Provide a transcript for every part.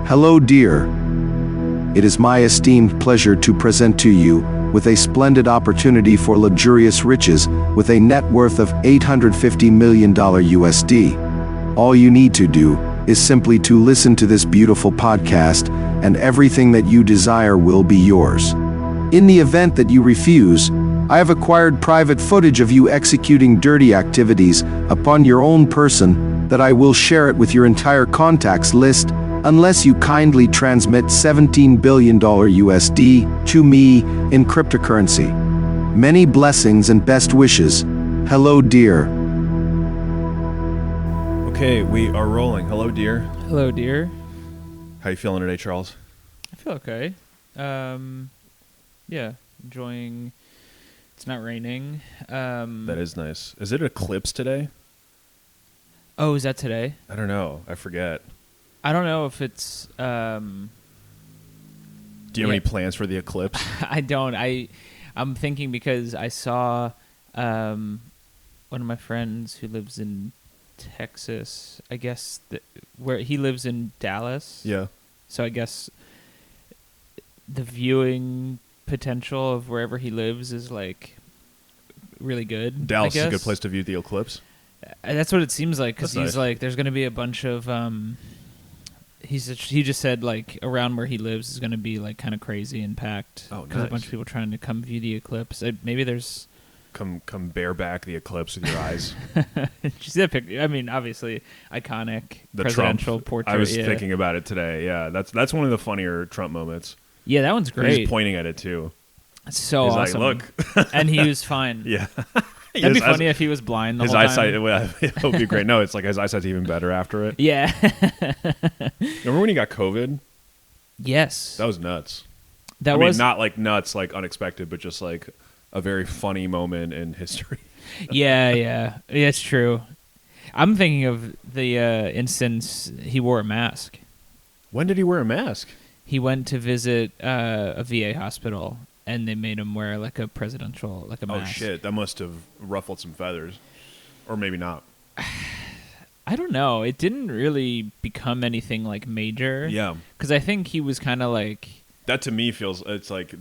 Hello, dear. It is my esteemed pleasure to present to you with a splendid opportunity for luxurious riches with a net worth of $850 million USD. All you need to do is simply to listen to this beautiful podcast, and everything that you desire will be yours. In the event that you refuse, I have acquired private footage of you executing dirty activities upon your own person that I will share it with your entire contacts list unless you kindly transmit $17 billion USD to me in cryptocurrency. Many blessings and best wishes. Hello, dear. Okay, we are rolling. Hello, dear. Hello, dear. How you feeling today, Charles? I feel okay. Yeah, enjoying. It's not raining. That is nice. Is it eclipse today? Oh, is that today? I don't know. I forget. I don't know if it's. Do you have any plans for the eclipse? I don't. I'm thinking because I saw one of my friends who lives in Texas. I guess where he lives in Dallas. Yeah. So I guess the viewing potential of wherever he lives is like really good. Dallas is a good place to view the eclipse. That's what it seems like, because he's nice. like, there's going to be a bunch of. He just said like around where he lives is going to be like kind of crazy and packed. Oh, because nice. a bunch of people trying to come view the eclipse. Maybe there's. Come bareback the eclipse with your eyes. Did you see that picture? I mean, obviously iconic The presidential Trump portrait. I was thinking about it today. Yeah, that's one of the funnier Trump moments. Yeah, that one's great. He's pointing at it too. It's so He's awesome. like, look, and he was fine. yeah. That'd be funny if he was blind the his whole eyesight. time. It would be great. No, it's like his eyesight's even better after it. Yeah. Remember when he got COVID? Yes. That was nuts. That I was mean, not like nuts, like unexpected, but just like a very funny moment in history. Yeah, it's true. I'm thinking of the instance he wore a mask. When did he wear a mask? He went to visit a VA hospital, and they made him wear like a presidential, like a mask. Oh shit, that must have ruffled some feathers, or maybe not. I don't know. It didn't really become anything like major. Yeah, because I think he was kind of like. That to me feels it's like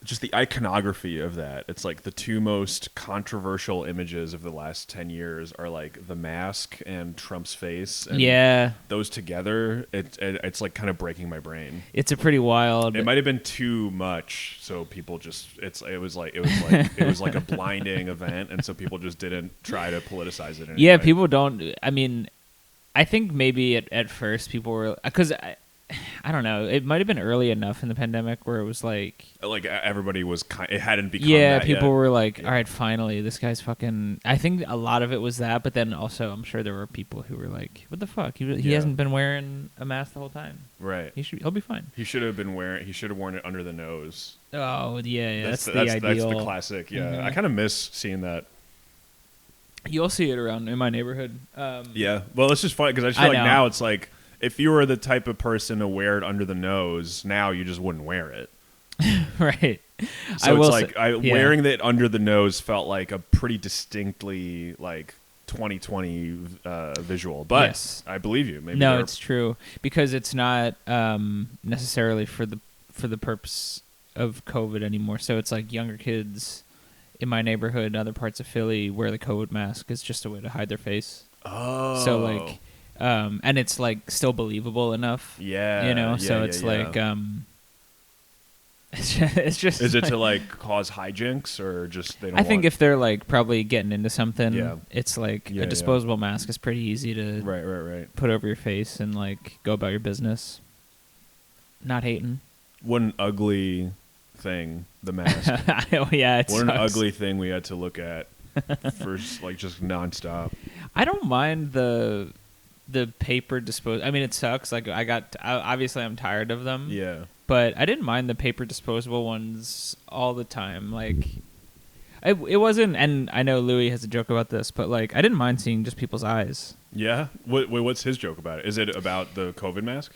just the iconography of that. It's like the two most controversial images of the last 10 years are like the mask and Trump's face. And yeah, those together, it's like kind of breaking my brain. It's a pretty wild. It might have been too much, so people just it was like a blinding event, and so people just didn't try to politicize it. Yeah, people don't. I mean, I think maybe at first people were because. I don't know. It might have been early enough in the pandemic where it was like everybody was it hadn't become yeah, that people yet. were like, all right, finally, this guy's fucking. I think a lot of it was that, but then also I'm sure there were people who were like, what the fuck? He hasn't been wearing a mask the whole time. Right. He'll be fine. He should have worn it under the nose. Oh yeah, that's the ideal. That's the classic. Yeah, Mm-hmm. I kind of miss seeing that. You'll see it around in my neighborhood. Yeah, well, it's just funny because I just feel like now it's like if you were the type of person to wear it under the nose, now you just wouldn't wear it. Right. So it's like wearing it under the nose felt like a pretty distinctly like 2020 visual. But yes. I believe you. Maybe no, it's true because it's not necessarily for the purpose of COVID anymore. So it's like younger kids in my neighborhood and other parts of Philly wear the COVID mask as just a way to hide their face. Oh. So like. And it's like still believable enough. Yeah. You know, yeah, so it's like it's just is it to like cause hijinks or just they don't I think if they're like probably getting into something, it's like a disposable mask is pretty easy to right put over your face and like go about your business. Not hating. What an ugly thing, the mask. Oh yeah, it what an sucks. ugly thing we had to look at for like just nonstop. I don't mind the paper disposable. I mean, it sucks. Like obviously I'm tired of them. Yeah. But I didn't mind the paper disposable ones all the time. Like, it wasn't. And I know Louis has a joke about this, but like I didn't mind seeing just people's eyes. Yeah. What's his joke about it? Is it about the COVID mask?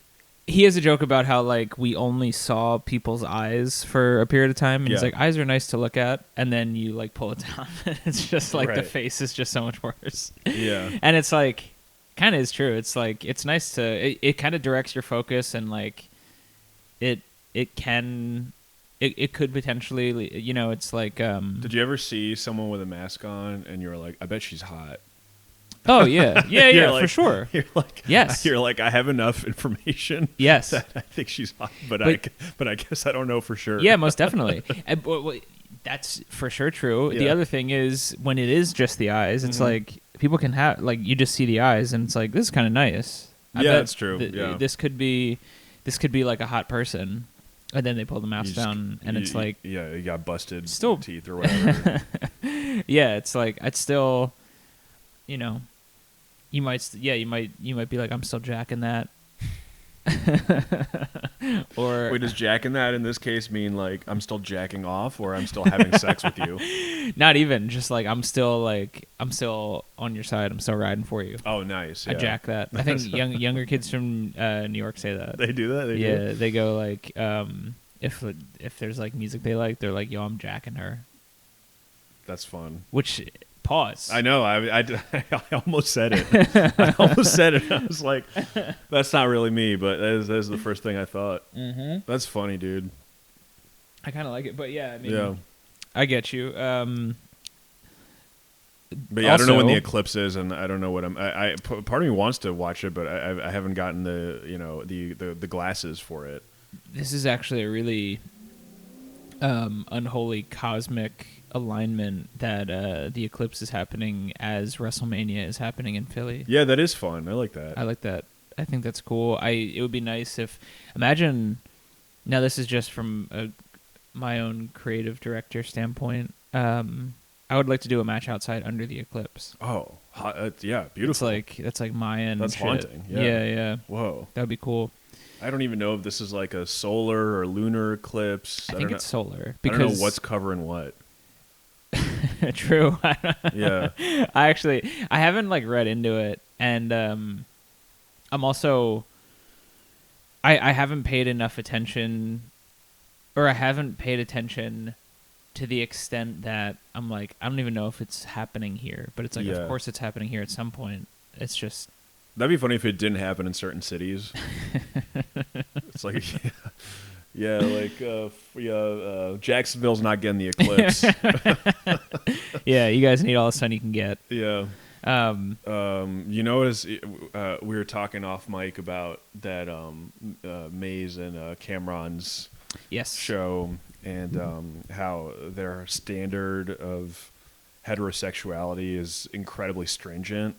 He has a joke about how like we only saw people's eyes for a period of time, and he's like, eyes are nice to look at, and then you like pull it down, it's just like the face is just so much worse. Yeah. And it's like. kind of is true. It's like it's nice to it kind of directs your focus, and like it could potentially, you know, it's like Did you ever see someone with a mask on and you were like, I bet she's hot? oh yeah Like, for sure. You're like, Yes. You're like, I have enough information. Yes. That I think she's hot, but I guess I don't know for sure. Yeah, most definitely. That's for sure true. Yeah. The other thing is when it is just the eyes, it's like people can have like you just see the eyes and it's like this is kind of nice. I bet that's true. This could be like a hot person, and then they pull the mask down and it's like you got busted still teeth or whatever. yeah, it's like I'd still, you know, you might be like I'm still jacking that. Or wait, does jacking that in this case mean like I'm still jacking off or I'm still having sex with you? Not even, just like I'm still on your side, I'm still riding for you. Oh, nice. Yeah. I jack that. I think younger kids from New York say that. They do that? They go like if there's like music they like, they're like, yo, I'm jacking her. That's fun. Which pause. I know. I almost said it. I almost said it. I was like, that's not really me, but that is the first thing I thought. Mm-hmm. That's funny, dude. I kind of like it, but yeah, I mean, yeah. I get you. But yeah, I don't know when the eclipse is, and I don't know what part of me wants to watch it, but I haven't gotten the glasses for it. This is actually a really unholy cosmic alignment that the eclipse is happening as WrestleMania is happening in Philly. Yeah, that is fun. I like that. I like that. I think that's cool. It would be nice if imagine. Now this is just from my own creative director standpoint. I would like to do a match outside under the eclipse. Oh, yeah, beautiful. That's like Mayan. That's shit. haunting. Yeah. Whoa, that would be cool. I don't even know if this is like a solar or lunar eclipse. I think it's solar. I don't know what's covering what. True. Yeah. I haven't like read into it, and I'm also I haven't paid enough attention, or I haven't paid attention to the extent that I'm like, I don't even know if it's happening here, but it's like, of course it's happening here at some point. It's just that'd be funny if it didn't happen in certain cities. It's like, Jacksonville's not getting the eclipse. Yeah, you guys need all the sun you can get. Yeah. You notice we were talking off mic about that Maze and Cameron's show, and how their standard of heterosexuality is incredibly stringent,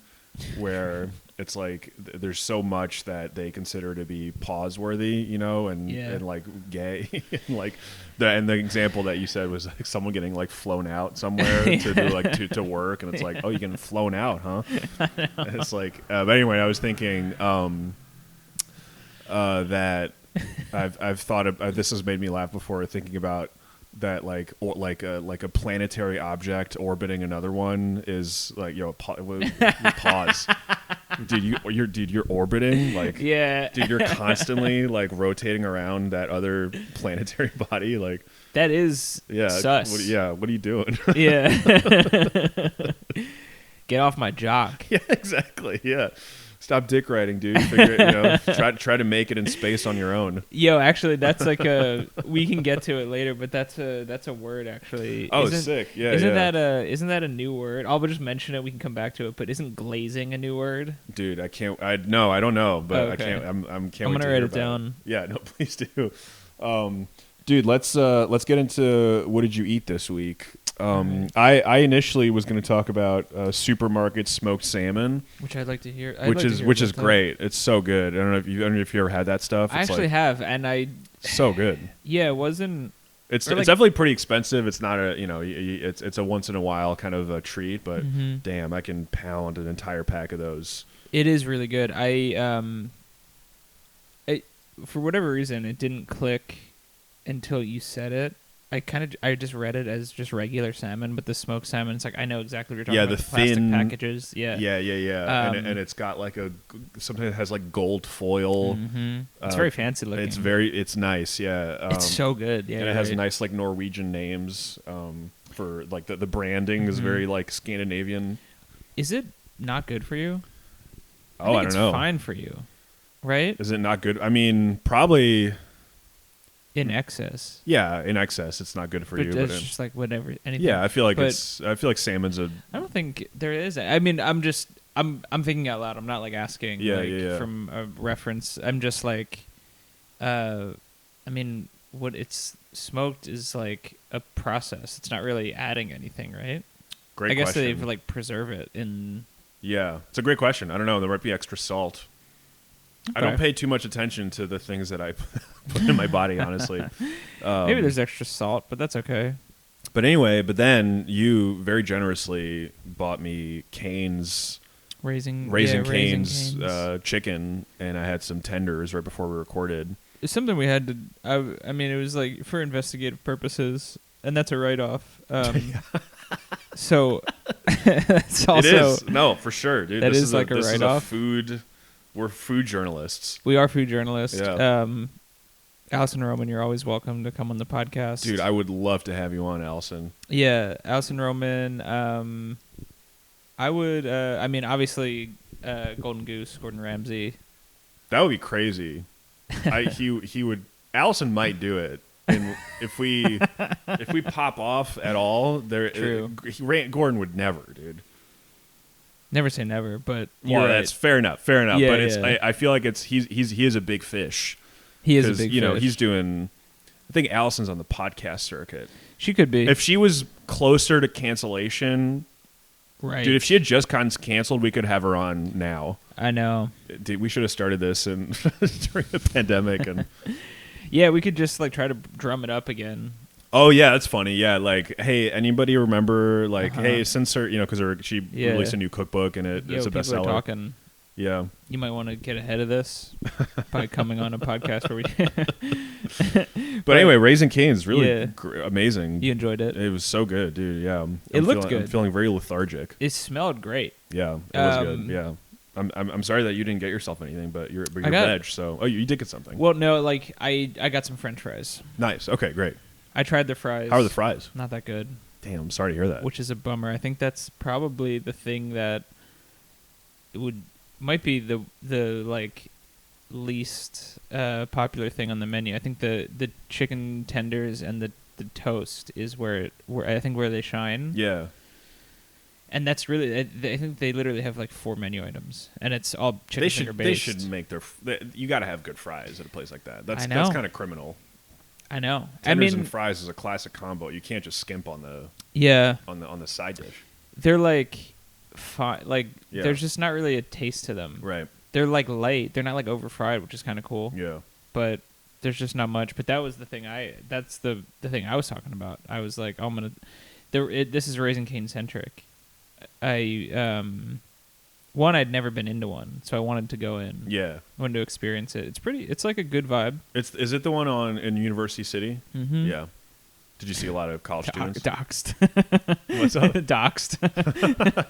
where it's like there's so much that they consider to be pause-worthy, you know, and like gay, and like the example that you said was like someone getting like flown out somewhere to do like to work, and it's like, oh, you're getting flown out, huh? And it's like, but anyway, I was thinking that I've thought of this has made me laugh before, thinking about that like a planetary object orbiting another one is like, yo, pause. Dude, you're orbiting, like, dude, you're constantly like rotating around that other planetary body, like that is sus. What are you doing? Get off my jock. Yeah, exactly. Yeah. Stop dick riding, dude. Try to make it in space on your own. Yo, actually, that's like we can get to it later, but that's a word actually. Oh, sick. Yeah. Isn't that a new word? I'll just mention it. We can come back to it. But isn't glazing a new word? Dude, I can't. I don't know, but okay. I can't. I'm gonna write it down. Yeah, no, please do. Dude, let's get into what did you eat this week? I initially was going to talk about supermarket smoked salmon, which I'd like to hear. Which is great. It's so good. I don't know if you ever had that stuff. I actually have, and so good. Yeah, it wasn't. It's definitely pretty expensive. It's not it's a once in a while kind of a treat, but damn, I can pound an entire pack of those. It is really good. For whatever reason, it didn't click until you said it. I just read it as just regular salmon, but the smoked salmon, it's like I know exactly what you're talking about. The plastic thin packages. Yeah. And it's got like something that has like gold foil. It's very fancy looking. It's nice. Yeah. It's so good. Yeah. And it has nice like Norwegian names. For like the branding is very like Scandinavian. Is it not good for you? Oh, I don't know. It's fine for you, right? Is it not good? I mean, probably. In excess. Yeah, in excess, it's not good for you. But But it's just like whatever. Anything. yeah, I feel like But salmon's a. I don't think there is. I mean, I'm thinking out loud. I'm not like asking. Yeah. From a reference. I'm just like, I mean, what it's smoked is like a process. It's not really adding anything, right? Great I guess question. they like preserve it in. Yeah, it's a great question. I don't know. There might be extra salt. I don't pay too much attention to the things that I put in my body, honestly. Maybe there's extra salt, but that's okay. But anyway, but then you very generously bought me Cane's Raising Cane's chicken, and I had some tenders right before we recorded. It's something we had to. I mean, it was like for investigative purposes, and that's a write-off. So it's also it is no for sure, dude. That this is like a write-off. We're food journalists. We are food journalists. Yeah. Allison Roman, you're always welcome to come on the podcast. Dude, I would love to have you on, Allison. Yeah, Allison Roman. I would. I mean, obviously, Golden Goose, Gordon Ramsay. That would be crazy. He would. Allison might do it, and if we pop off at all, True. Gordon would never, dude. Never say never, but Well, that's fair enough. Yeah, but it's. Yeah. I feel like he is a big fish. He is a big fish. He's doing. I think Allison's on the podcast circuit. She could be. If she was closer to cancellation, right, dude. If she had just gotten canceled, we could have her on now. I know. Dude, we should have started this during the pandemic, and yeah, we could just like try to drum it up again. oh yeah, that's funny. Yeah, like hey, anybody remember like hey, since her, because she released a new cookbook and it's a people bestseller. are talking. Yeah, you might want to get ahead of this by coming on a podcast where we. but anyway, Raising Cane's really Yeah. Amazing. You enjoyed it. It was so good, dude. Yeah, It looked good. I'm feeling very lethargic. It smelled great. Yeah, it was good. Yeah. I'm sorry that you didn't get yourself anything, but you're veg. So you did get something. Well, no, like I got some French fries. Nice. Okay, great. I tried the fries. How are the fries? Not that good. Damn, I'm sorry to hear that. Which is a bummer. I think that's probably the thing that might be the like least popular thing on the menu. I think the chicken tenders and the toast is where I think where they shine. Yeah. And that's really, I think they literally have like 4 menu items, and it's all chicken finger based. They should make you got to have good fries at a place like that. That's kind of criminal. I know. Tenders and fries is a classic combo. You can't just skimp on the on the side dish. They're like fine. Like there's just not really a taste to them. Right. They're like light. They're not like over fried, which is kind of cool. Yeah. But there's just not much. But that was the thing. That's the thing I was talking about. I was like, I'm gonna. This is Raising Cane centric. I'd never been into one, so I wanted to go in. Yeah. I wanted to experience it. It's like a good vibe. Is it the one in University City? Mm-hmm. Yeah. Did you see a lot of college students? Doxed. What's up? Doxed.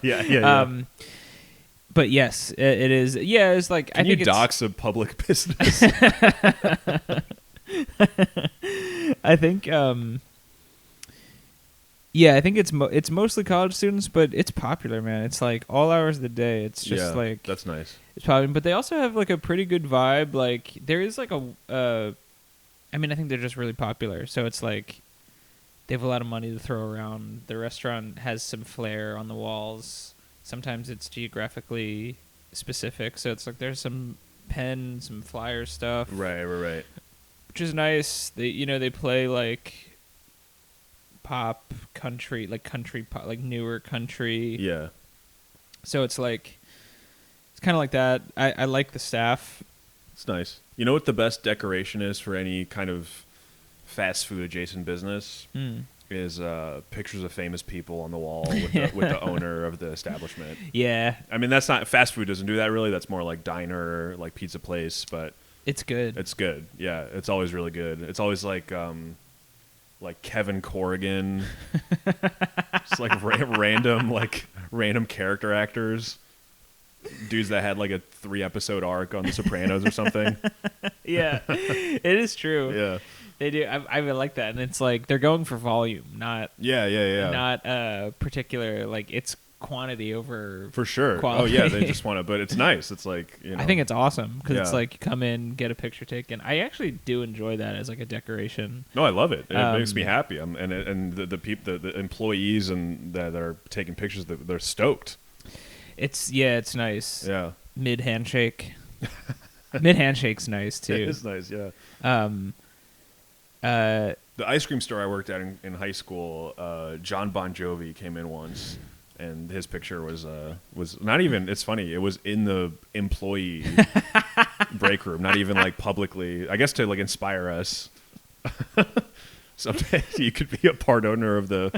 Yeah. But yes, it is. Yeah, it's like Can I think you dox a public business? I think. Yeah, I think it's mostly college students, but it's popular, man. It's like all hours of the day. It's just like that's nice. It's popular, but they also have like a pretty good vibe. Like there is like I mean, I think they're just really popular. So it's like they have a lot of money to throw around. The restaurant has some flair on the walls. Sometimes it's geographically specific, so it's like there's some pen, some flyer stuff. Right. Which is nice. They play like pop country, like country pop, like newer country. Yeah. So it's like it's kind of like that. I like the staff. It's nice. You know what the best decoration is for any kind of fast food adjacent business? Is pictures of famous people on the wall with the owner of the establishment. Yeah. I mean, that's not fast food. Doesn't do that really. That's more like diner, like pizza place. But it's good. It's good. Yeah, it's always really good. It's always like Kevin Corrigan, just like random character acters, dudes that had like a 3-episode arc on The Sopranos or something. Yeah, it is true. Yeah. They do. I like that, and it's like they're going for volume, not not particular. Like it's quantity over For sure. quality. Oh yeah, they just want to. But it's nice. It's like, you know. I think it's awesome because it's Yeah. like you come in, get a picture taken. I actually do enjoy that as like a decoration. No, I love it. It makes me Um, happy. And the employees and that are taking pictures, they're stoked. It's nice. Yeah. Mid handshake. Mid handshake's nice too. It is nice. Yeah. Um, The ice cream store I worked at in high school, John Bon Jovi came in once, and his picture was not even. It's funny. It was in the employee break room, not even like publicly. I guess to like inspire us. Someday you could be a part owner of the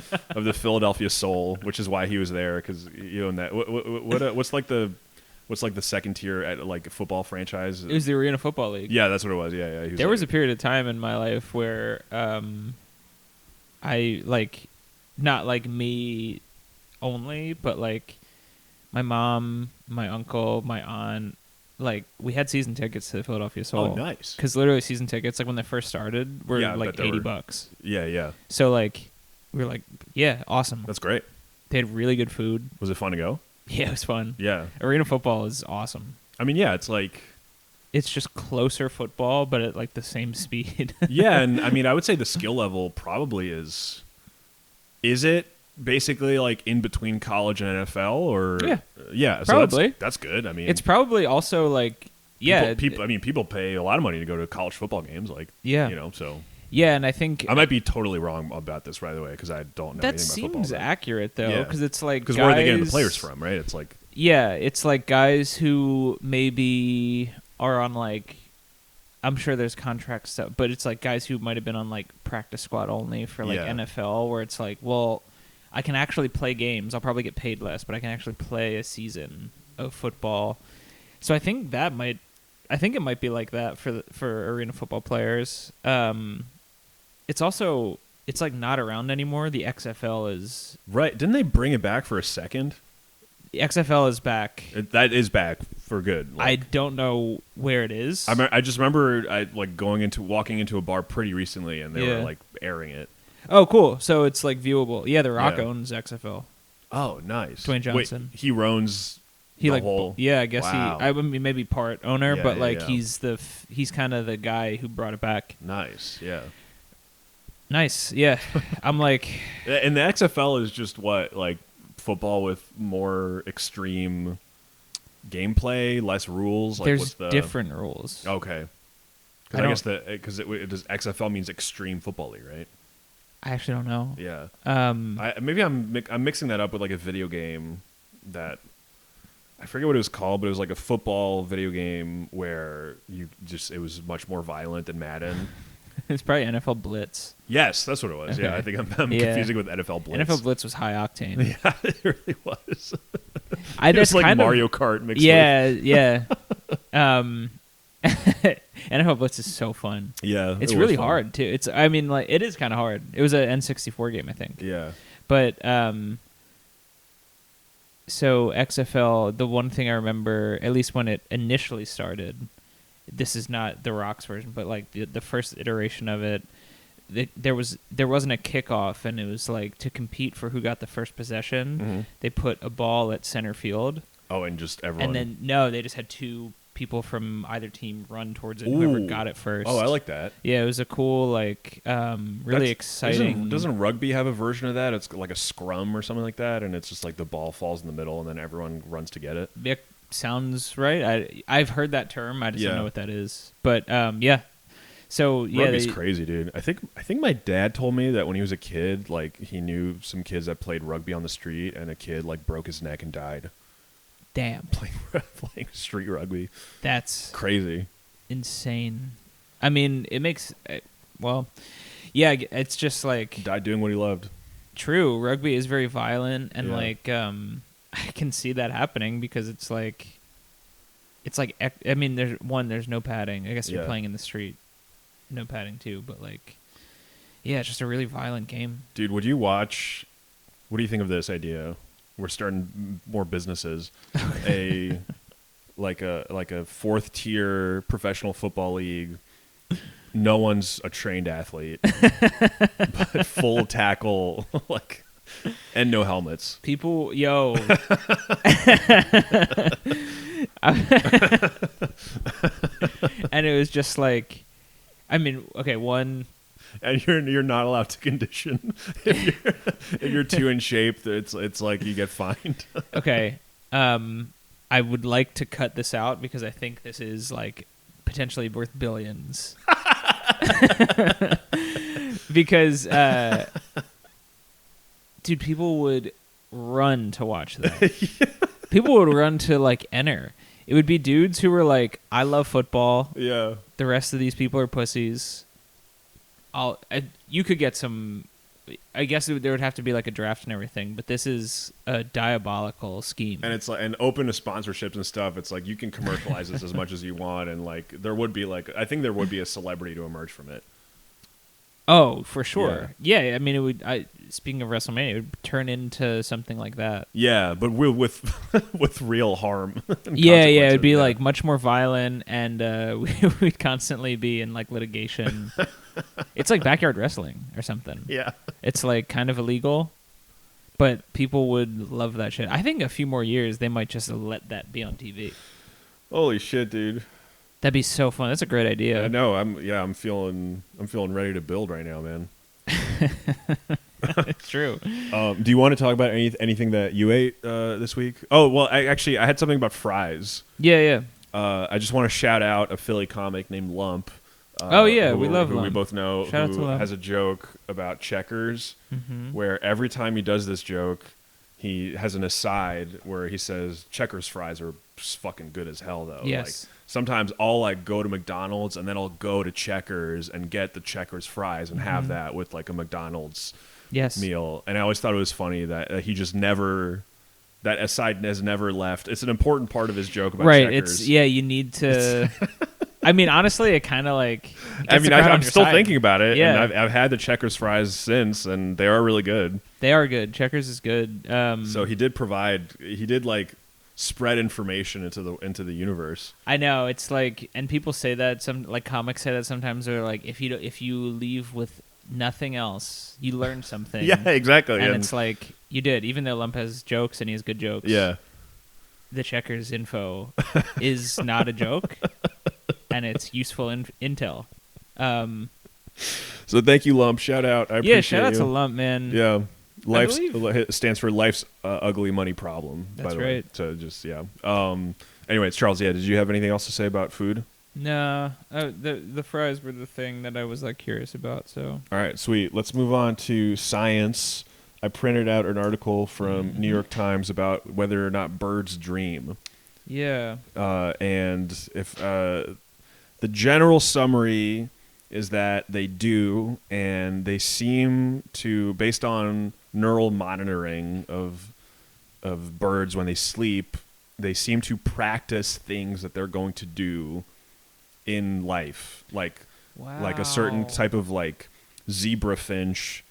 Philadelphia Soul, which is why he was there, because you own that. What's like the second tier at like a football franchise? it was the Arena Football League. Yeah, that's what it was. Yeah. There was a period of time in my life where I like not like me only, but like my mom, my uncle, my aunt, like we had season tickets to the Philadelphia Soul. Oh, nice. Because literally season tickets, like when they first started, were Yeah, I like bet they were. $80. Yeah. So like we were like, yeah, awesome. That's great. They had really good food. Was it fun to go? Yeah, it was fun. Yeah. Arena football is awesome. I mean, yeah, it's like, It's just closer football, but at like the same speed. yeah, and I mean, I would say the skill level probably is it basically like in between college and NFL, or Yeah. so Probably. that's good. I mean, It's probably also like people pay a lot of money to go to college football games, like, Yeah. you know, so yeah, and I think I might be totally wrong about this, by the way, because I don't know that anything about seems football. accurate though, Yeah. because it's like Because where are they getting the guys- players from, right? It's like, Yeah, it's like guys who maybe are on like, I'm sure there's contract stuff, but it's like guys who might have been on like practice squad only for like Yeah. NFL, where it's like, well, I can actually play games. I'll probably get paid less, but I can actually play a season of football. So I think it might be like that for arena football players. It's like not around anymore. The XFL is right. Didn't they bring it back for a second? the XFL is back. That is back for good. I Like, don't know where it is. I just remember walking into a bar pretty recently, and they Yeah. were like airing it. Oh, cool. So it's like viewable. Yeah, The Rock Yeah. owns XFL. Oh, nice. Dwayne Johnson. Wait, he owns He the like whole. yeah, I guess Wow. I mean maybe part owner, Yeah, but yeah, like yeah. he's kind of the guy who brought it back. Nice, yeah. Nice. Yeah. I'm like And the XFL is just what, like football with more extreme gameplay, less rules. Like, there's what's the different rules. Okay. I I guess because it does XFL means extreme football league, right? I actually don't know. Yeah. Um Maybe I'm mixing that up with like a video game that I forget what it was called, but it was like a football video game where it was much more violent than Madden. it's probably NFL Blitz. Yes, that's what it was. Yeah, I think I'm Yeah. confusing with NFL Blitz. NFL Blitz was high octane. Yeah, it really was. I It's that's like kind of- Mario Kart mixed Yeah, yeah. NFL Blitz is so fun. with. Yeah, It's it was really fun. hard too. I mean, like it is kind of hard. It was an N64 game, I think. Yeah. But so XFL, the one thing I remember, at least when it initially started, this is not the Rock's version, but like the first iteration of it, there wasn't a kickoff, and it was like to compete for who got the first possession. Mhm. They put a ball at center field, Oh, and just everyone. and then they just had two people from either team run towards it. Whoever Ooh. got it first. Oh, I like that. Yeah, it was a cool, like, really That's- exciting. Doesn't rugby have a version of that? It's like a scrum or something like that, and it's just like the ball falls in the middle, and then everyone runs to get it. It sounds right. I've heard that term. I just Yeah. don't know what that is. But yeah. So yeah, Rugby's crazy, dude. I think my dad told me that when he was a kid, like he knew some kids that played rugby on the street, and a kid like broke his neck and died damn, playing street rugby. that's Crazy. insane. I mean, it makes well, yeah. It's just like Died doing what he loved. true. Rugby is very violent, and Yeah. like I can see that happening because it's like I mean, there's no padding. I guess you're Yeah. playing in the street, no padding too. But like, yeah, it's just a really violent game. Dude, would you watch? What do you think of this idea? We're starting more businesses. Like a fourth tier professional football league. No one's a trained athlete, but full tackle, like And no helmets. People, yo. And it was just like, I mean, okay, one. And you're not allowed to condition if you're too in shape. It's like you get fined. Okay, I would like to cut this out because I think this is like potentially worth billions. Because, dude, people would run to watch that. People would run to like enter. It would be dudes who were like, "I love football." Yeah. The rest of these people are pussies. You could get some. I guess there would have to be like a draft and everything, but this is a diabolical scheme. And it's like, and open to sponsorships and stuff. It's like you can commercialize this as much as you want, and like there would be like, I think there would be a celebrity to emerge from it. Oh, for sure. Yeah, I mean, it would. Speaking of WrestleMania, it would turn into something like that. Yeah, but with real harm. Yeah, it would be like much more violent, and we'd constantly be in like litigation. It's like backyard wrestling or something. Yeah, it's like kind of illegal, but people would love that shit. I think a few more years they might just let that be on TV. Holy shit, dude! That'd be so fun. That's a great idea. I know. I'm feeling ready to build right now, man. It's true. Do you want to talk about anything that you ate this week? Oh, well, I had something about fries. Yeah. I just want to shout out a Philly comic named Lump. We love who Lump. we both know. Shout out to who Lump. has a joke about Checkers, Mm-hmm. where every time he does this joke, he has an aside where he says Checkers fries are fucking good as hell, though. Yes. Like, sometimes I'll like go to McDonald's and then I'll go to Checkers and get the Checkers fries and have that with like a McDonald's meal. And I always thought it was funny that he just never. That aside has never left. It's an important part of his joke about Checkers. It's you need to. I mean, honestly, it kind of like. I'm still thinking about it. Yeah. And I've had the Checkers fries since, and they are really good. They are good. Checkers is good. So he did like spread information into the universe. I know, it's like, and people say that, some like comics say that sometimes, they're like, if you leave with nothing else, you learn something. Yeah, exactly. And it's like, you did, even though Lump has jokes and he has good jokes. Yeah. The Checkers info is not a joke, and it's useful intel. So thank you, Lump. Shout out. I appreciate shout out you. to Lump, man. Yeah. Stands for Life's Ugly Money Problem. That's by the right. way. So just anyways, Charles, did you have anything else to say about food? No, the fries were the thing that I was like curious about. So all right, sweet. Let's move on to science. I printed out an article from New York Times about whether or not birds dream. Yeah. And if the general summary is that they do, and they seem to, based on neural monitoring of birds when they sleep, they seem to practice things that they're going to do in life, like a certain type of like zebra finch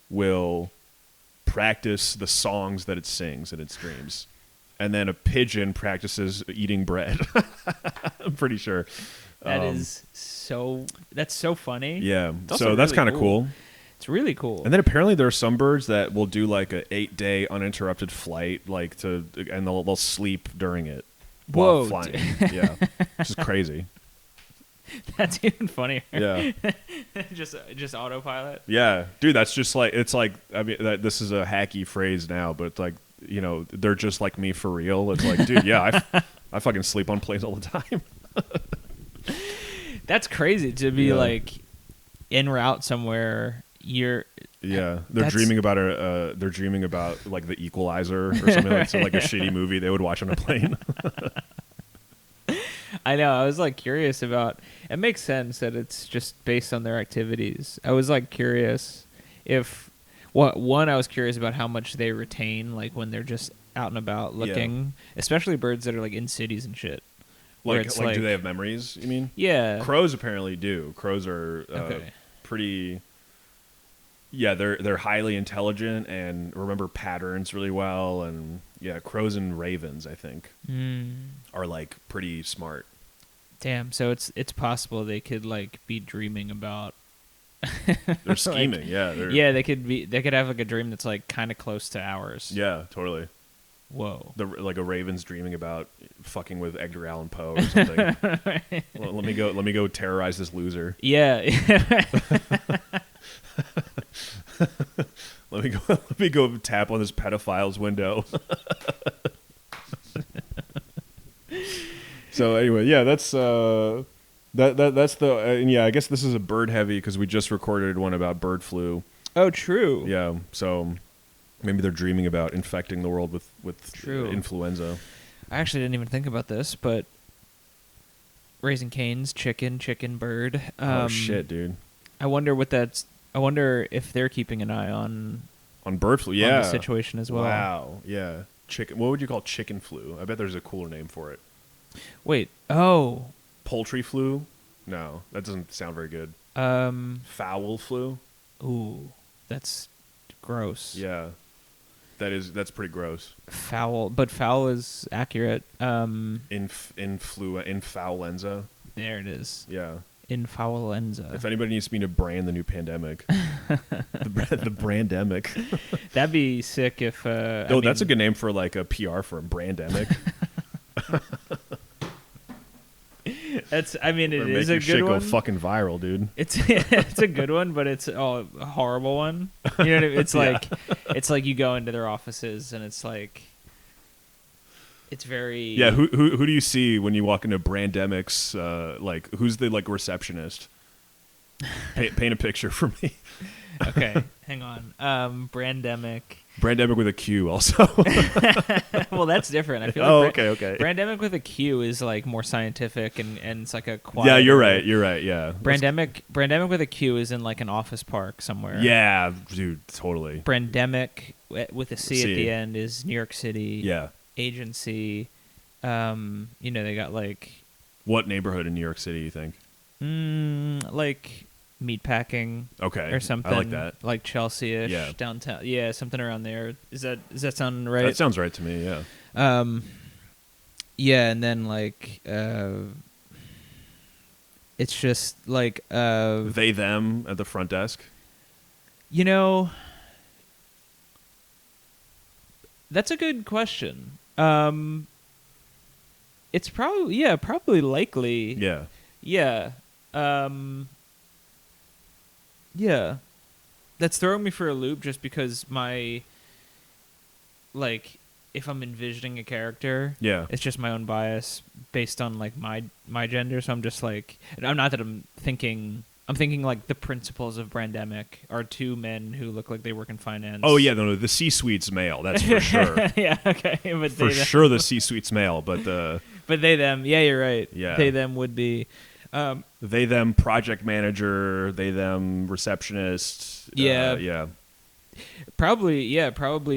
will practice the songs that it sings in its dreams, and then a pigeon practices eating bread. I'm pretty sure. That's so funny. Yeah, so really that's kind of cool. It's really cool. And then apparently there are some birds that will do like a 8-day uninterrupted flight, and they'll sleep during it while flying. Yeah, which is crazy. That's even funnier. Yeah. just autopilot. Yeah, dude, that's just like, it's like, I mean, this is a hacky phrase now, but it's like, they're just like me for real. It's like, dude, yeah, I fucking sleep on planes all the time. That's crazy to be like en route somewhere. They're dreaming about like The Equalizer or something like a shitty movie they would watch on a plane. I know. I was like curious about. It makes sense that it's just based on their activities. I was like curious if I was curious about how much they retain, like when they're just out and about looking, especially birds that are like in cities and shit. Like do they have memories? You mean? Yeah. Crows apparently do. Crows are pretty. Yeah, they're highly intelligent and remember patterns really well, and crows and ravens, I think, are like pretty smart. Damn, so it's possible they could like be dreaming about They're scheming. Yeah, they could have like a dream that's like kind of close to ours. Yeah, totally. Whoa. Like a raven's dreaming about fucking with Edgar Allan Poe or something. Well, let me go terrorize this loser. Yeah. Let me go tap on this pedophile's window. So anyway, yeah, that's that's the and yeah, I guess this is a bird heavy because we just recorded one about bird flu. Oh, true. Yeah, so maybe they're dreaming about infecting the world with True. influenza. I actually didn't even think about this, but Raising Cane's chicken, bird. Oh shit, dude! I wonder what that's. I wonder if they're keeping an eye on bird flu. on Yeah, the situation as well. Wow. Yeah, chicken. What would you call chicken flu? I bet there's a cooler name for it. Wait. Oh. Poultry flu? No, that doesn't sound very good. Fowl flu? Ooh, that's gross. Yeah, that's pretty gross. Foul, but foul is accurate. Influenza. There it is. Yeah. Influenza. If anybody needs me to brand the new pandemic, the brandemic. That'd be sick if. That's a good name for like a PR firm, brandemic. That's. I mean, it is a a good good one. Go fucking viral, dude. It's a good one, but it's a horrible one. You know what I mean? It's like it's like you go into their offices and it's like it's very. Yeah, who do you see when you walk into Brandemic's? Like, who's the like receptionist? Paint a picture for me. Okay, hang on. Brandemic with a Q, also. Well, that's different. I feel like okay. Brandemic with a Q is like more scientific and it's like a quiet. Yeah, you're right. Yeah. Brandemic with a Q is in like an office park somewhere. Yeah, dude, totally. Brandemic with a C at the end is New York City. Yeah. Agency. They got like. What neighborhood in New York City you think? Like meatpacking. Okay. Or something. I like that. Like Chelsea-ish. Yeah. Downtown. Yeah, something around there. Does that sound right? That sounds right to me, yeah. Yeah, and then like it's just like they them at the front desk. That's a good question. It's probably likely. Yeah. Yeah. Yeah. That's throwing me for a loop just because if I'm envisioning a character, yeah, it's just my own bias based on like my gender. So I'm just like, I'm not that I'm thinking like the principals of Brandemic are two men who look like they work in finance. Oh yeah, no, the C-suite's male. That's for sure. Yeah, okay, but for sure the C-suite's male, but they them. Yeah, you're right. Yeah, they them would be. They them project manager. They them receptionist. Yeah, yeah. Probably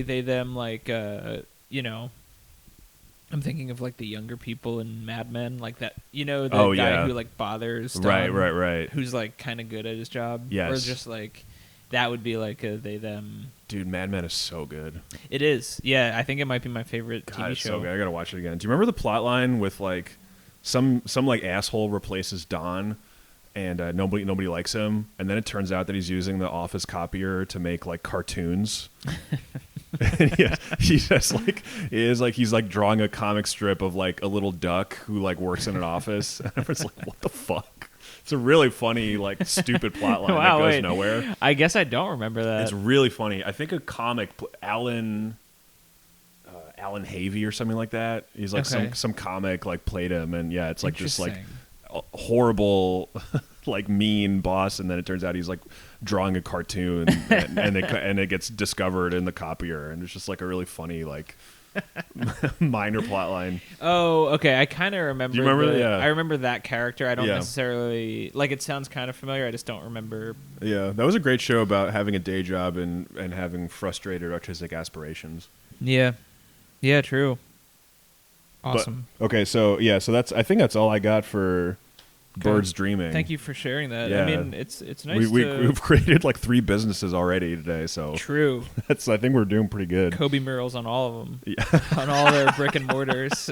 they them like I'm thinking of like the younger people in Mad Men, like that, the guy who like bothers Don, right, who's like kind of good at his job. Yes. Or just like that would be like a they them. Dude, Mad Men is so good. It is. Yeah, I think it might be my favorite TV it's show. So good. I gotta watch it again. Do you remember the plot line with like some like asshole replaces Don and nobody likes him, and then it turns out that he's using the office copier to make like cartoons. He's drawing a comic strip of like a little duck who like works in an office. And everyone's like, what the fuck? It's a really funny, like stupid plot line that goes nowhere. I guess I don't remember that. It's really funny. I think a comic, Alan Havey or something like that. He's like some comic like played him, and yeah, it's like this like horrible like mean boss, and then it turns out he's like drawing a cartoon and it gets discovered in the copier, and it's just like a really funny like minor plot line. Oh, okay. I kind of remember. Do you remember? I remember that character. I don't necessarily like. It sounds kind of familiar. I just don't remember. Yeah, that was a great show about having a day job and having frustrated artistic aspirations. Yeah. Yeah. True. Awesome. But, so that's. I think that's all I got for Birds Dreaming. Thank you for sharing that. Yeah. I mean, it's nice. We've created like 3 businesses already today, so true. I think we're doing pretty good. Kobe murals on all of them. Yeah. On all their brick and mortars.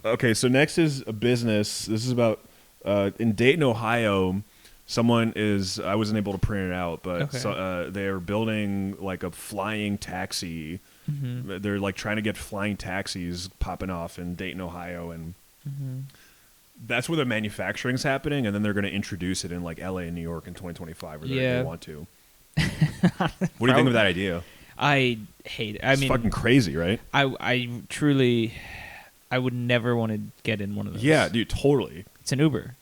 Okay, so next is a business. This is about In Dayton, Ohio, someone is, I wasn't able to print it out, but Okay. they're building like a flying taxi. Mm-hmm. They're like trying to get flying taxis popping off in Dayton, Ohio, and Mm-hmm. that's where the manufacturing's happening, and then they're going to introduce it in like LA and New York in 2025, or they want to. What do you think of that idea? I hate it. It's fucking crazy, right? I truly, I would never want to get in one of those. Yeah, dude, totally. It's an Uber.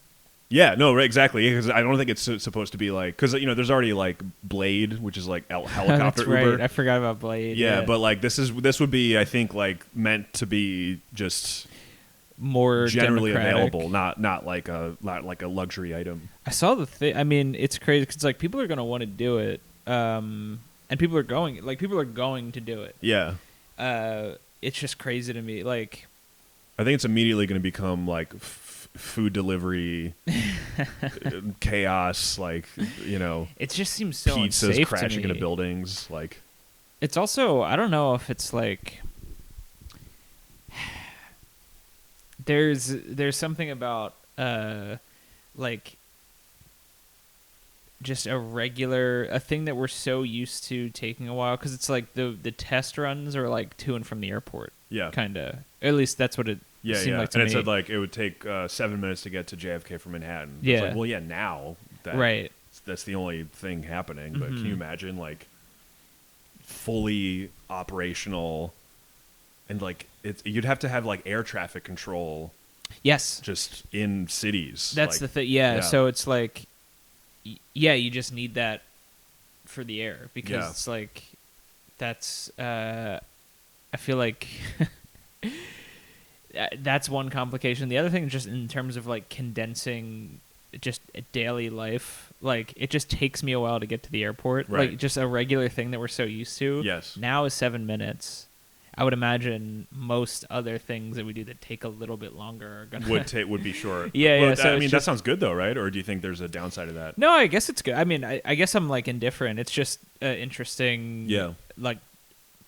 Yeah, no, right, exactly. Because I don't think it's supposed to be like, because there's already like Blade, which is like helicopter That's right. Uber. I forgot about Blade. Yeah, but like this would be, I think, like meant to be just more generally democratic. available, not like a luxury item. I saw the thing. I mean, it's crazy because like people are gonna want to do it, and people are going to do it. Yeah, It's just crazy to me. Like, I think it's immediately going to become like food delivery chaos. Like it just seems so pizzas unsafe crashing to me. into buildings. Like, It's also, I don't know if it's like there's something about like just a thing that we're so used to taking a while, because it's like the test runs are like to and from the airport. Yeah, kind of. At least that's what it seemed like to and me. it said like it would take 7 minutes to get to JFK from Manhattan. Yeah. It's like, well, yeah, now Right. that's the only thing happening. But can Mhm. you imagine like fully operational, and like you'd have to have like air traffic control Yes, just in cities. that's like, the thing. Yeah, yeah. so it's like, yeah, you just need that for the air, because Yeah. it's like that's. I feel like that's one complication. The other thing, just in terms of like condensing just daily life, like it just takes me a while to get to the airport. Right. Like just a regular thing that we're so used to. Yes. Now is 7 minutes. I would imagine most other things that we do that take a little bit longer are gonna would be short. Yeah, Well, yeah. So I mean, it's that just, sounds good though, right? Or do you think there's a downside to that? no, I guess it's good. I mean, I guess I'm like indifferent. It's just interesting. Yeah. Like